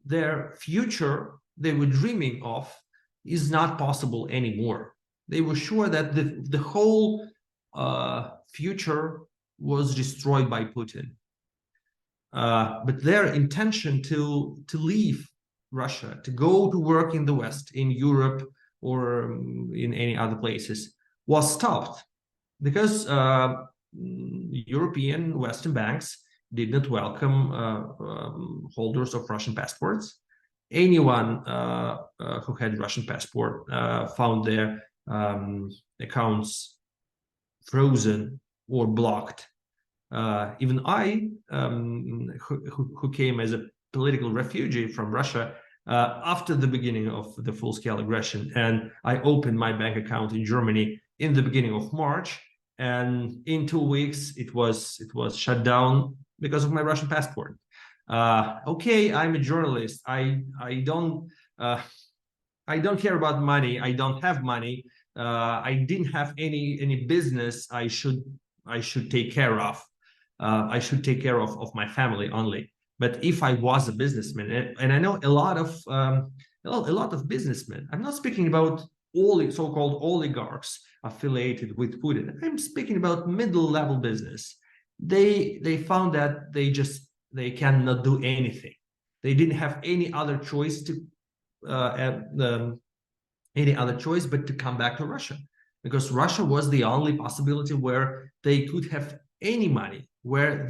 their future they were dreaming of is not possible anymore. They were sure that the whole future was destroyed by Putin. But their intention to leave Russia, to go to work in the West, in Europe, or in any other places, was stopped because European Western banks did not welcome holders of Russian passports. Anyone who had Russian passport found their accounts frozen or blocked. Even I, who came as a political refugee from Russia after the beginning of the full-scale aggression, and I opened my bank account in Germany in the beginning of March, and in 2 weeks it was shut down because of my Russian passport. Okay, I'm a journalist. I don't care about money. I don't have money. I didn't have any business I should take care of. I should take care of my family only. But if I was a businessman, and I know a lot of businessmen, I'm not speaking about all so-called oligarchs affiliated with Putin. I'm speaking about middle-level business. They found that they cannot do anything. They didn't have any other choice but to come back to Russia, because Russia was the only possibility where they could have any money, where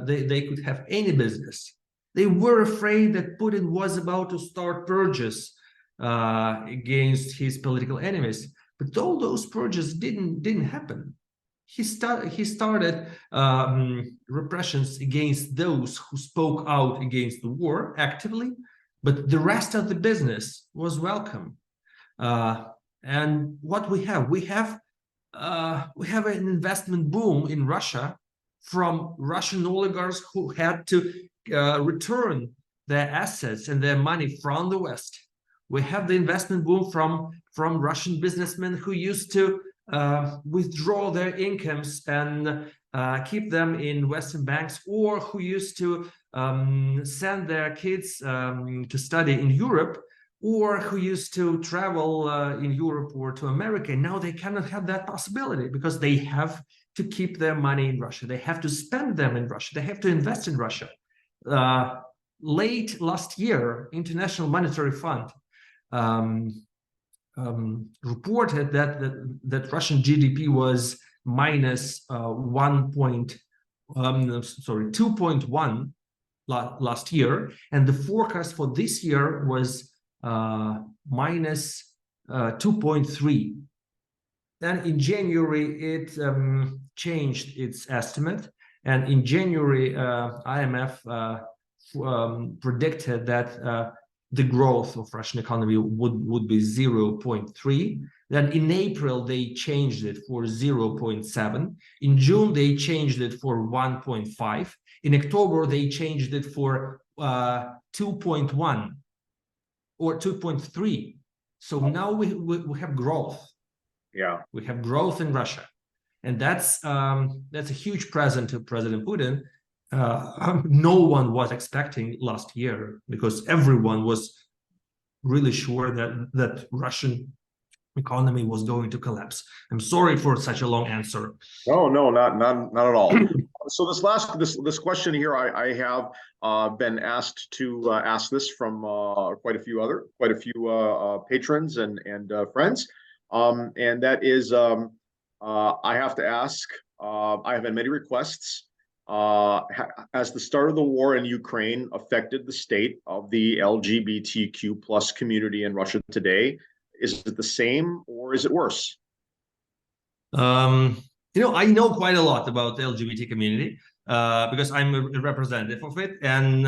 they could have any business. They were afraid that Putin was about to start purges against his political enemies, but all those purges didn't happen. He started repressions against those who spoke out against the war actively, but the rest of the business was welcome. And what we have an investment boom in Russia from Russian oligarchs who had to return their assets and their money from the West. We have the investment boom from Russian businessmen who used to withdraw their incomes and keep them in Western banks, or who used to send their kids to study in Europe, or who used to travel in Europe or to America. Now they cannot have that possibility because they have to keep their money in Russia. They have to spend them in Russia. They have to invest in Russia. Late last year, International Monetary Fund reported that Russian GDP was minus 2.1 last year, and the forecast for this year was minus 2.3. Then in January it changed its estimate, and in January IMF predicted that the growth of Russian economy would be 0.3. Then in April they changed it for 0.7. In June they changed it for 1.5. In October they changed it for 2.1 or 2.3. So now we have growth. Yeah, we have growth in Russia, and that's a huge present to President Putin. No one was expecting last year, because everyone was really sure that Russian economy was going to collapse. I'm sorry for such a long answer. No, not at all. So this question here, I have been asked to ask this from quite a few patrons and friends, and that is I have to ask. I have had many requests. Has the start of the war in Ukraine affected the state of the LGBTQ plus community in Russia today? Is it the same, or is it worse? I know quite a lot about the LGBT community because I'm a representative of it, and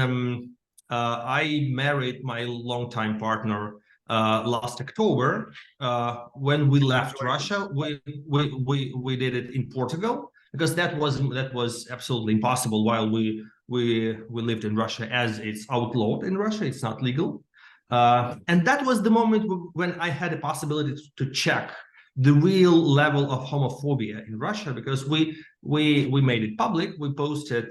I married my longtime partner last October. When we left Russia, we did it in Portugal, because that was absolutely impossible while we lived in Russia, as it's outlawed in Russia. It's not legal. And that was the moment when I had a possibility to check the real level of homophobia in Russia, because we made it public. We posted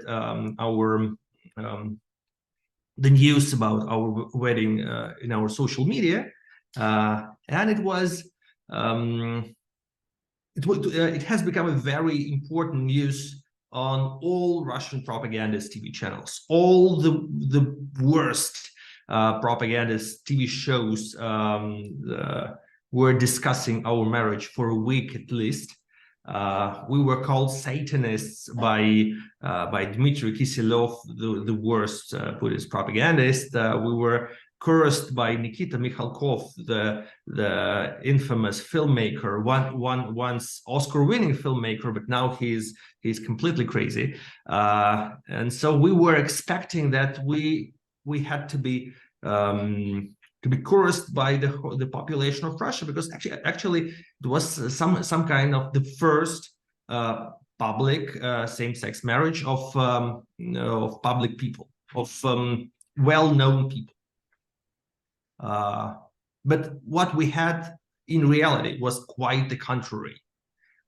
the news about our wedding in our social media, and it has become a very important news on all Russian propagandist TV channels. All the worst propagandist TV shows were discussing our marriage for a week at least. We were called Satanists by Dmitry Kiselov, the worst Putin's propagandist. We were cursed by Nikita Mikhalkov, the infamous filmmaker, once Oscar-winning filmmaker, but now he's completely crazy. And so we were expecting that we had to be cursed by the population of Russia, because actually it was some kind of the first public same-sex marriage of public people, of well-known people. But what we had in reality was quite the contrary.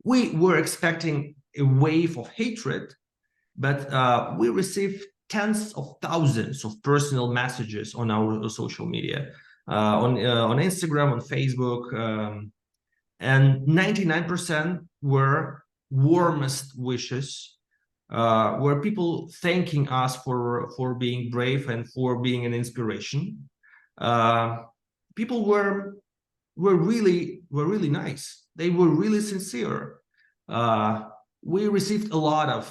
We were expecting a wave of hatred, but we received tens of thousands of personal messages on our social media, on Instagram, on Facebook, and 99% were warmest wishes, were people thanking us for being brave and for being an inspiration. People were really nice. They were really sincere. We received a lot of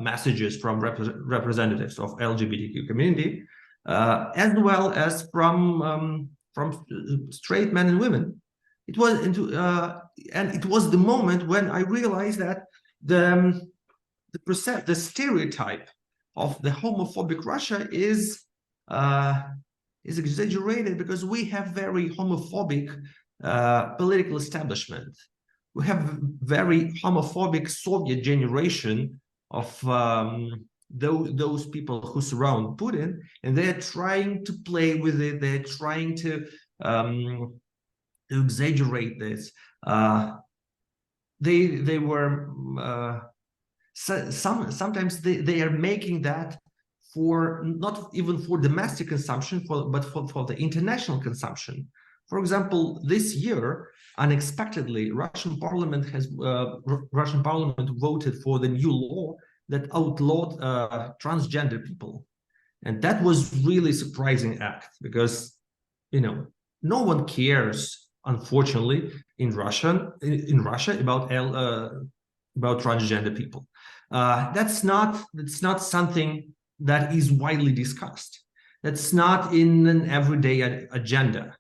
messages from representatives of LGBTQ community, as well as from straight men and women. It was and it was the moment when I realized that the stereotype of the homophobic Russia is exaggerated, because we have very homophobic political establishment. We have very homophobic Soviet generation of those people who surround Putin, and they're trying to play with it. They're trying to exaggerate this. They were sometimes they are making that for not even for domestic consumption, but for the international consumption. For example, this year, unexpectedly, Russian Parliament voted for the new law that outlawed transgender people, and that was really surprising act, because no one cares, unfortunately, in Russia about transgender people. That's not something that is widely discussed. That's not in an everyday agenda.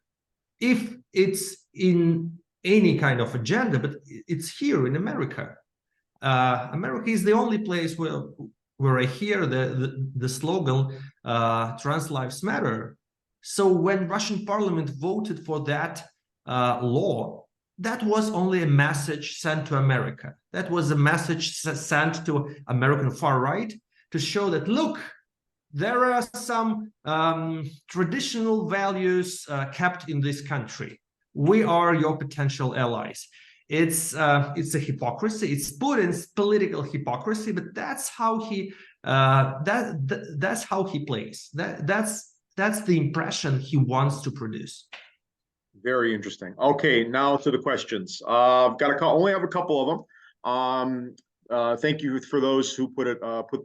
If it's in any kind of agenda, but it's here in America. America is the only place where I hear the slogan "Trans Lives Matter." So when Russian Parliament voted for that law, that was only a message sent to America. That was a message sent to American far right to show that, look, there are some traditional values kept in this country. We are your potential allies. It's a hypocrisy. It's Putin's political hypocrisy, but that's how he that's how he plays. That's the impression he wants to produce. Very interesting. Okay, now to the questions. I've got only have a couple of them. Thank you for those who put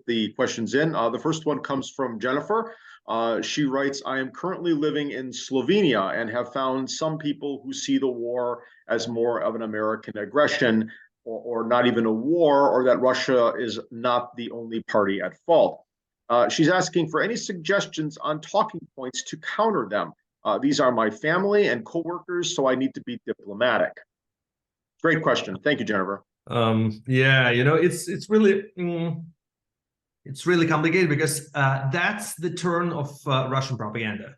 the questions in. The first one comes from Jennifer. She writes, I am currently living in Slovenia and have found some people who see the war as more of an American aggression, or not even a war, or that Russia is not the only party at fault. She's asking for any suggestions on talking points to counter them. These are my family and coworkers, so I need to be diplomatic. Great question. Thank you, Jennifer. Yeah, it's really complicated, because that's the turn of Russian propaganda.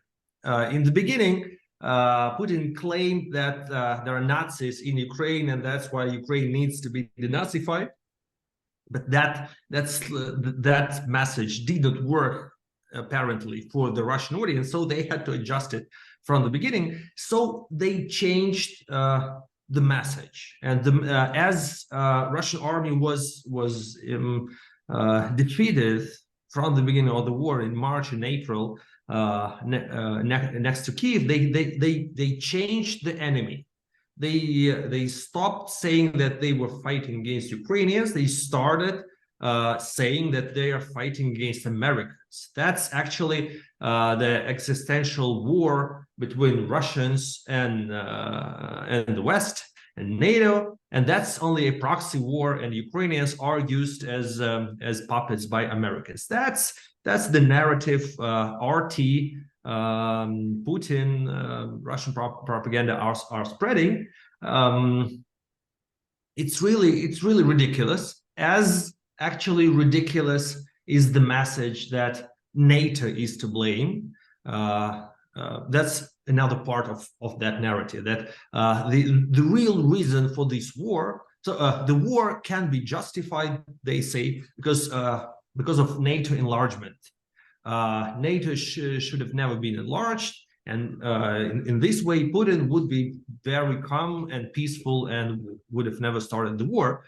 In the beginning, Putin claimed that there are Nazis in Ukraine, and that's why Ukraine needs to be denazified. But that message did not work, apparently, for the Russian audience, so they had to adjust it from the beginning. So they changed the message. And as Russian army was defeated from the beginning of the war in March and April next to Kiev, they changed the enemy. They stopped saying that they were fighting against Ukrainians. They started saying that they are fighting against Americans. That's actually the existential war between Russians and the West and NATO, and that's only a proxy war. And Ukrainians are used as puppets by Americans. That's the narrative RT, Putin, Russian propaganda are spreading. It's really ridiculous. As actually ridiculous is the message that NATO is to blame. That's another part of that narrative, that the real reason for this war, so the war can be justified, they say, because of NATO enlargement. NATO should have never been enlarged, and in this way Putin would be very calm and peaceful and would have never started the war.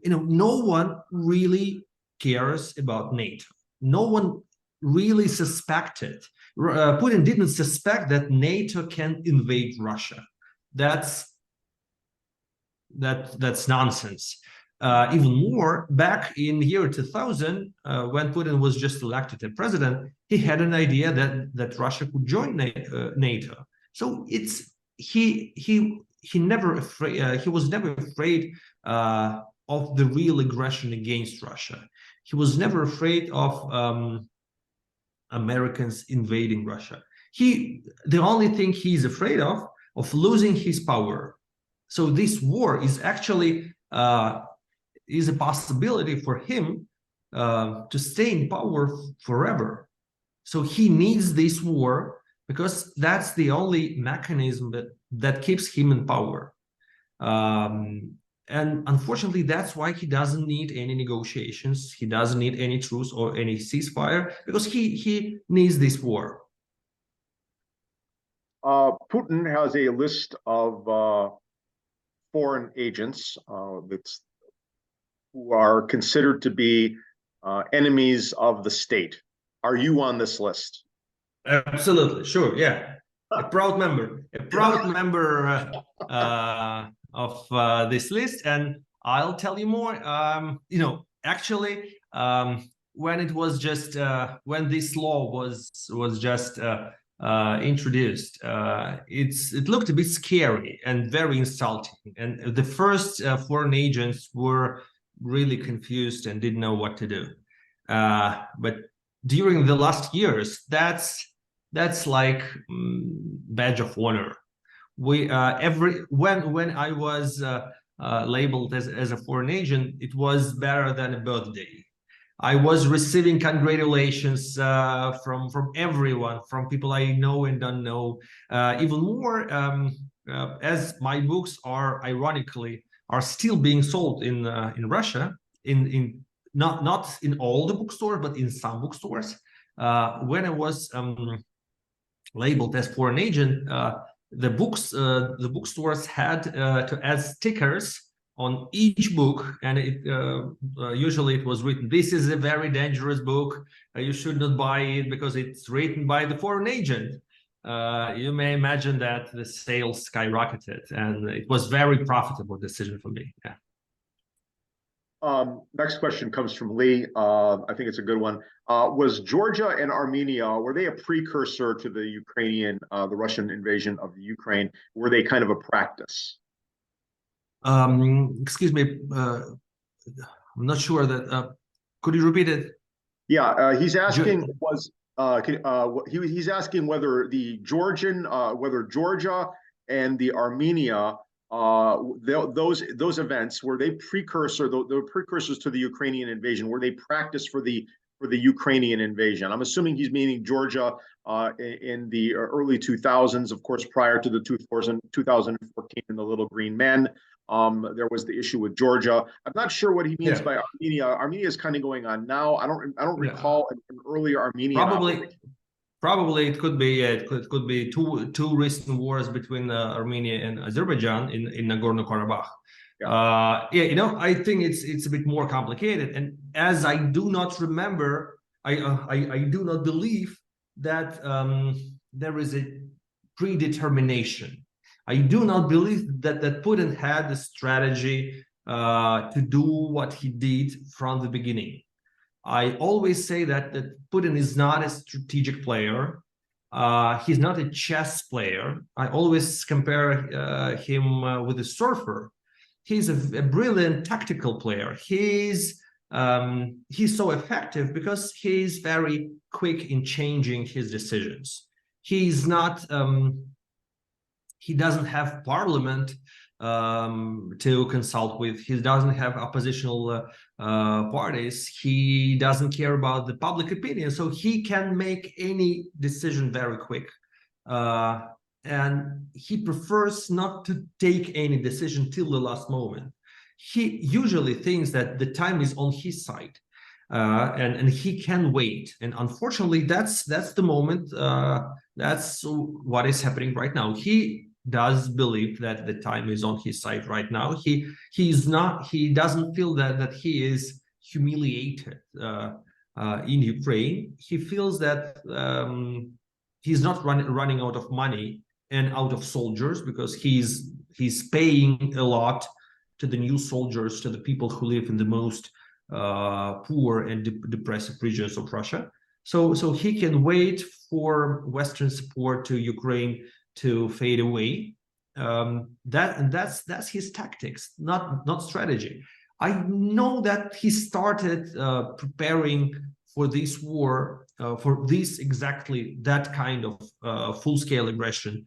No one really cares about NATO. No one really suspected. Putin didn't suspect that NATO can invade Russia. That's nonsense. Even more, back in the year 2000, when Putin was just elected as president, he had an idea that Russia could join NATO. So he never afraid. He was never afraid of the real aggression against Russia. He was never afraid of Americans invading Russia. The only thing he's afraid of losing his power. So this war is actually is a possibility for him to stay in power forever. So he needs this war because that's the only mechanism that keeps him in power. And unfortunately, that's why he doesn't need any negotiations. He doesn't need any truce or any ceasefire, because he needs this war. Putin has a list of foreign agents who are considered to be enemies of the state. Are you on this list? Absolutely, sure, yeah. A proud member of this list, and I'll tell you more. Actually, when it was just when this law was just introduced, it looked a bit scary and very insulting. And the first foreign agents were really confused and didn't know what to do. But during the last years, that's like badge of honor. We when I was labeled as a foreign agent, it was better than a birthday. I was receiving congratulations from everyone, from people I know and don't know. Even more, as my books are ironically still being sold in Russia, in not in all the bookstores, but in some bookstores. When I was labeled as foreign agent, the bookstores had to add stickers on each book, and usually it was written, "This is a very dangerous book. You should not buy it because it's written by the foreign agent." You may imagine that the sales skyrocketed, and it was very profitable decision for me. Yeah. Next question comes from Lee. I think it's a good one. Was Georgia and Armenia, were they a precursor to the the Russian invasion of the Ukraine? Were they kind of a practice? Excuse me, I'm not sure that. Could you repeat it? Yeah, he's asking he's asking whether the whether Georgia and the Armenia, those events, were they precursors to the Ukrainian invasion? Were they practice for the Ukrainian invasion? I'm assuming he's meaning Georgia in the early 2000s, of course, prior to the 2014 and the Little Green Men. There was the issue with Georgia. I'm not sure what he means by Armenia. Armenia is kind of going on now. I don't recall an earlier Armenian. Probably. Probably it could be two recent wars between Armenia and Azerbaijan in Nagorno-Karabakh. Yeah. I think it's a bit more complicated. And as I do not remember, I do not believe that there is a predetermination. I do not believe that Putin had the strategy to do what he did from the beginning. I always say that Putin is not a strategic player. He's not a chess player. I always compare him with a surfer. He's a brilliant tactical player. He's so effective because he's very quick in changing his decisions. He's not. He doesn't have parliament to consult with. He doesn't have oppositional parties. He doesn't care about the public opinion, so he can make any decision very quick. And he prefers not to take any decision till the last moment. He usually thinks that the time is on his side, and he can wait. And unfortunately, that's the moment. That's what is happening right now. He does believe that the time is on his side right now. He doesn't feel that he is humiliated in Ukraine. He feels that he's not running out of money and out of soldiers, because he's paying a lot to the new soldiers, to the people who live in the most poor and depressive regions of Russia. So he can wait for Western support to Ukraine to fade away. That's his tactics, not strategy. I know that he started preparing for this war, for this exactly that kind of full-scale aggression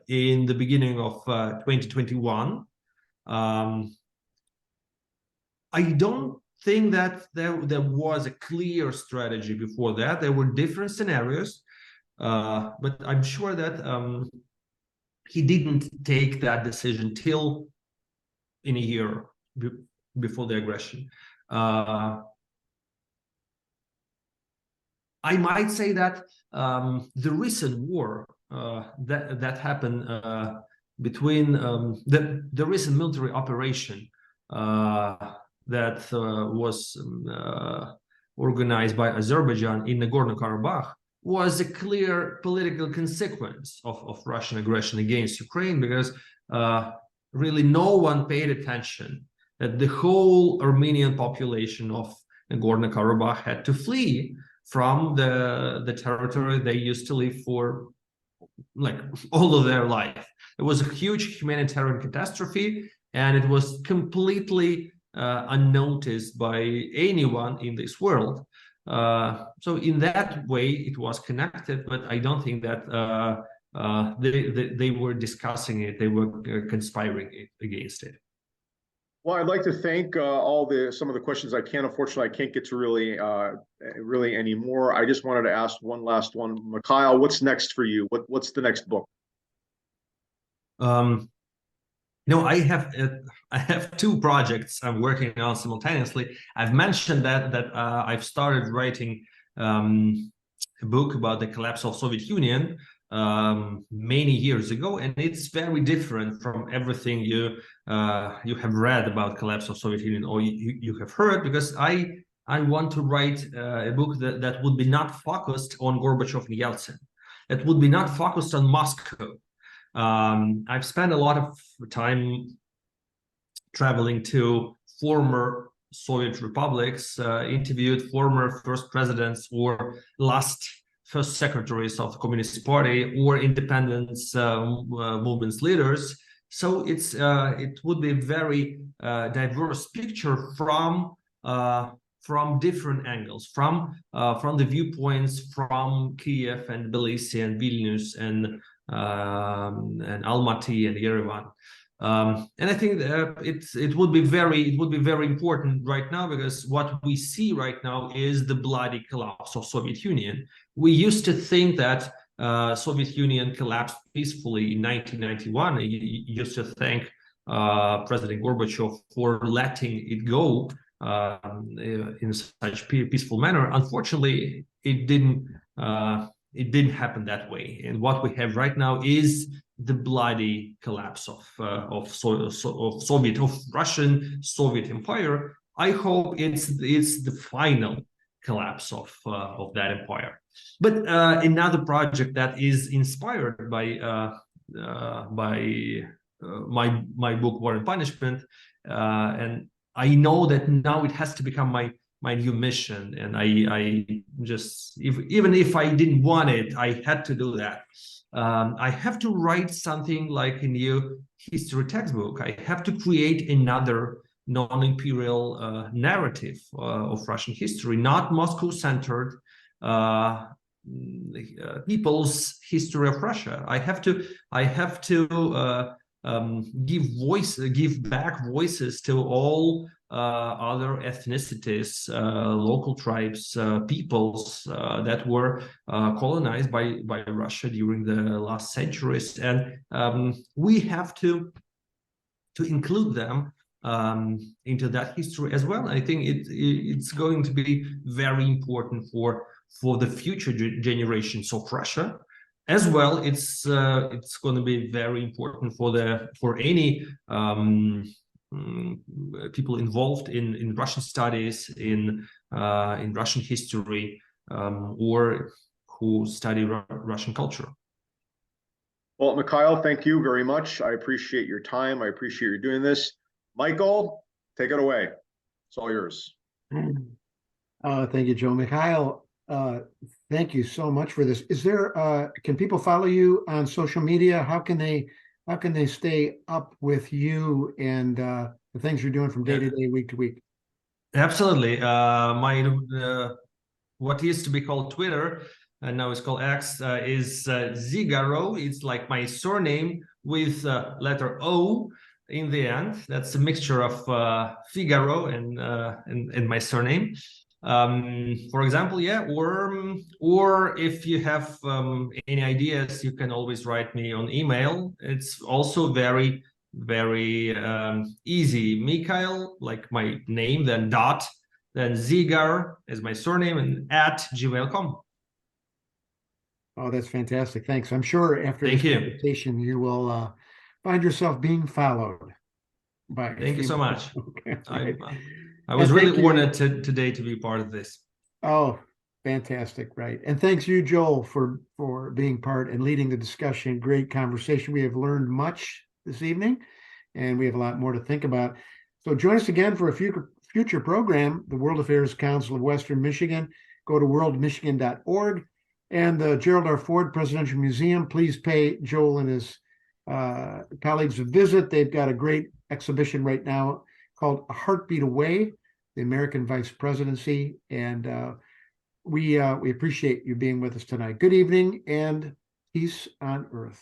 in the beginning of 2021. I don't think that there was a clear strategy before that. There were different scenarios. But I'm sure that he didn't take that decision till in a year before the aggression. I might say that the recent war that happened between the recent military operation that was organized by Azerbaijan in Nagorno-Karabakh was a clear political consequence of Russian aggression against Ukraine, because really no one paid attention that the whole Armenian population of Nagorno-Karabakh had to flee from the territory they used to live for like all of their life. It was a huge humanitarian catastrophe, and it was completely unnoticed by anyone in this world. So in that way, it was connected, but I don't think that they were discussing it. They were conspiring against it. Well, I'd like to thank some of the questions I can. Unfortunately, I can't get to really anymore. I just wanted to ask one last one. Mikhail, what's next for you? What's the next book? No, I have two projects I'm working on simultaneously. I've mentioned that I've started writing a book about the collapse of Soviet Union many years ago, and it's very different from everything you have read about collapse of Soviet Union or you have heard, because I want to write a book that would be not focused on Gorbachev and Yeltsin, that would be not focused on Moscow. I've spent a lot of time traveling to former Soviet republics, interviewed former first presidents or first secretaries of the Communist Party or independence movements leaders. So it would be a very diverse picture from different angles, from the viewpoints from Kiev and Tbilisi and Vilnius and Almaty and Yerevan, and I think it would be very important right now, because what we see right now is the bloody collapse of Soviet Union. We used to think that Soviet Union collapsed peacefully in 1991. You used to thank President Gorbachev for letting it go in such peaceful manner. Unfortunately, it didn't happen that way. And what we have right now is the bloody collapse of Russian Soviet Empire. I hope it's the final collapse of that empire. But another project that is inspired by my book War and Punishment, and I know that now it has to become my new mission, and I just, even if I didn't want it, I had to do that. I have to write something like a new history textbook. I have to create another non-imperial narrative of Russian history, not Moscow-centered people's history of Russia. I have to give back voices to all other ethnicities, local tribes, peoples that were colonized by Russia during the last centuries, and we have to include them into that history as well. I think it's going to be very important for the future generations of Russia. As well, it's going to be very important for any people involved in Russian studies, in Russian history, or who study Russian culture. Well, Mikhail, thank you very much. I appreciate your time. I appreciate you doing this. Michael, take it away. It's all yours. Thank you, Joe. Mikhail, thank you so much for this. Is there can people follow you on social media? How can they stay up with you and the things you're doing from day to day, week to week? Absolutely. What used to be called Twitter and now it's called X is Zygar. It's like my surname with letter O in the end. That's a mixture of Figaro and my surname. For example, yeah, or if you have any ideas, you can always write me on email. It's also very easy. Mikhail, like my name, then dot, then Zygar is my surname, and @gmail.com. Oh, that's fantastic. Thanks. I'm sure after Thank this you. conversation, you will find yourself being followed by. Thank you so much. Okay, I was really honored today to be part of this. Oh, fantastic. Right. And thanks you, Joel, for being part and leading the discussion. Great conversation. We have learned much this evening, and we have a lot more to think about. So join us again for a future program, the World Affairs Council of Western Michigan. Go to worldmichigan.org. And the Gerald R. Ford Presidential Museum, please pay Joel and his colleagues a visit. They've got a great exhibition right now called A Heartbeat Away, the American Vice Presidency. And we appreciate you being with us tonight. Good evening and peace on earth.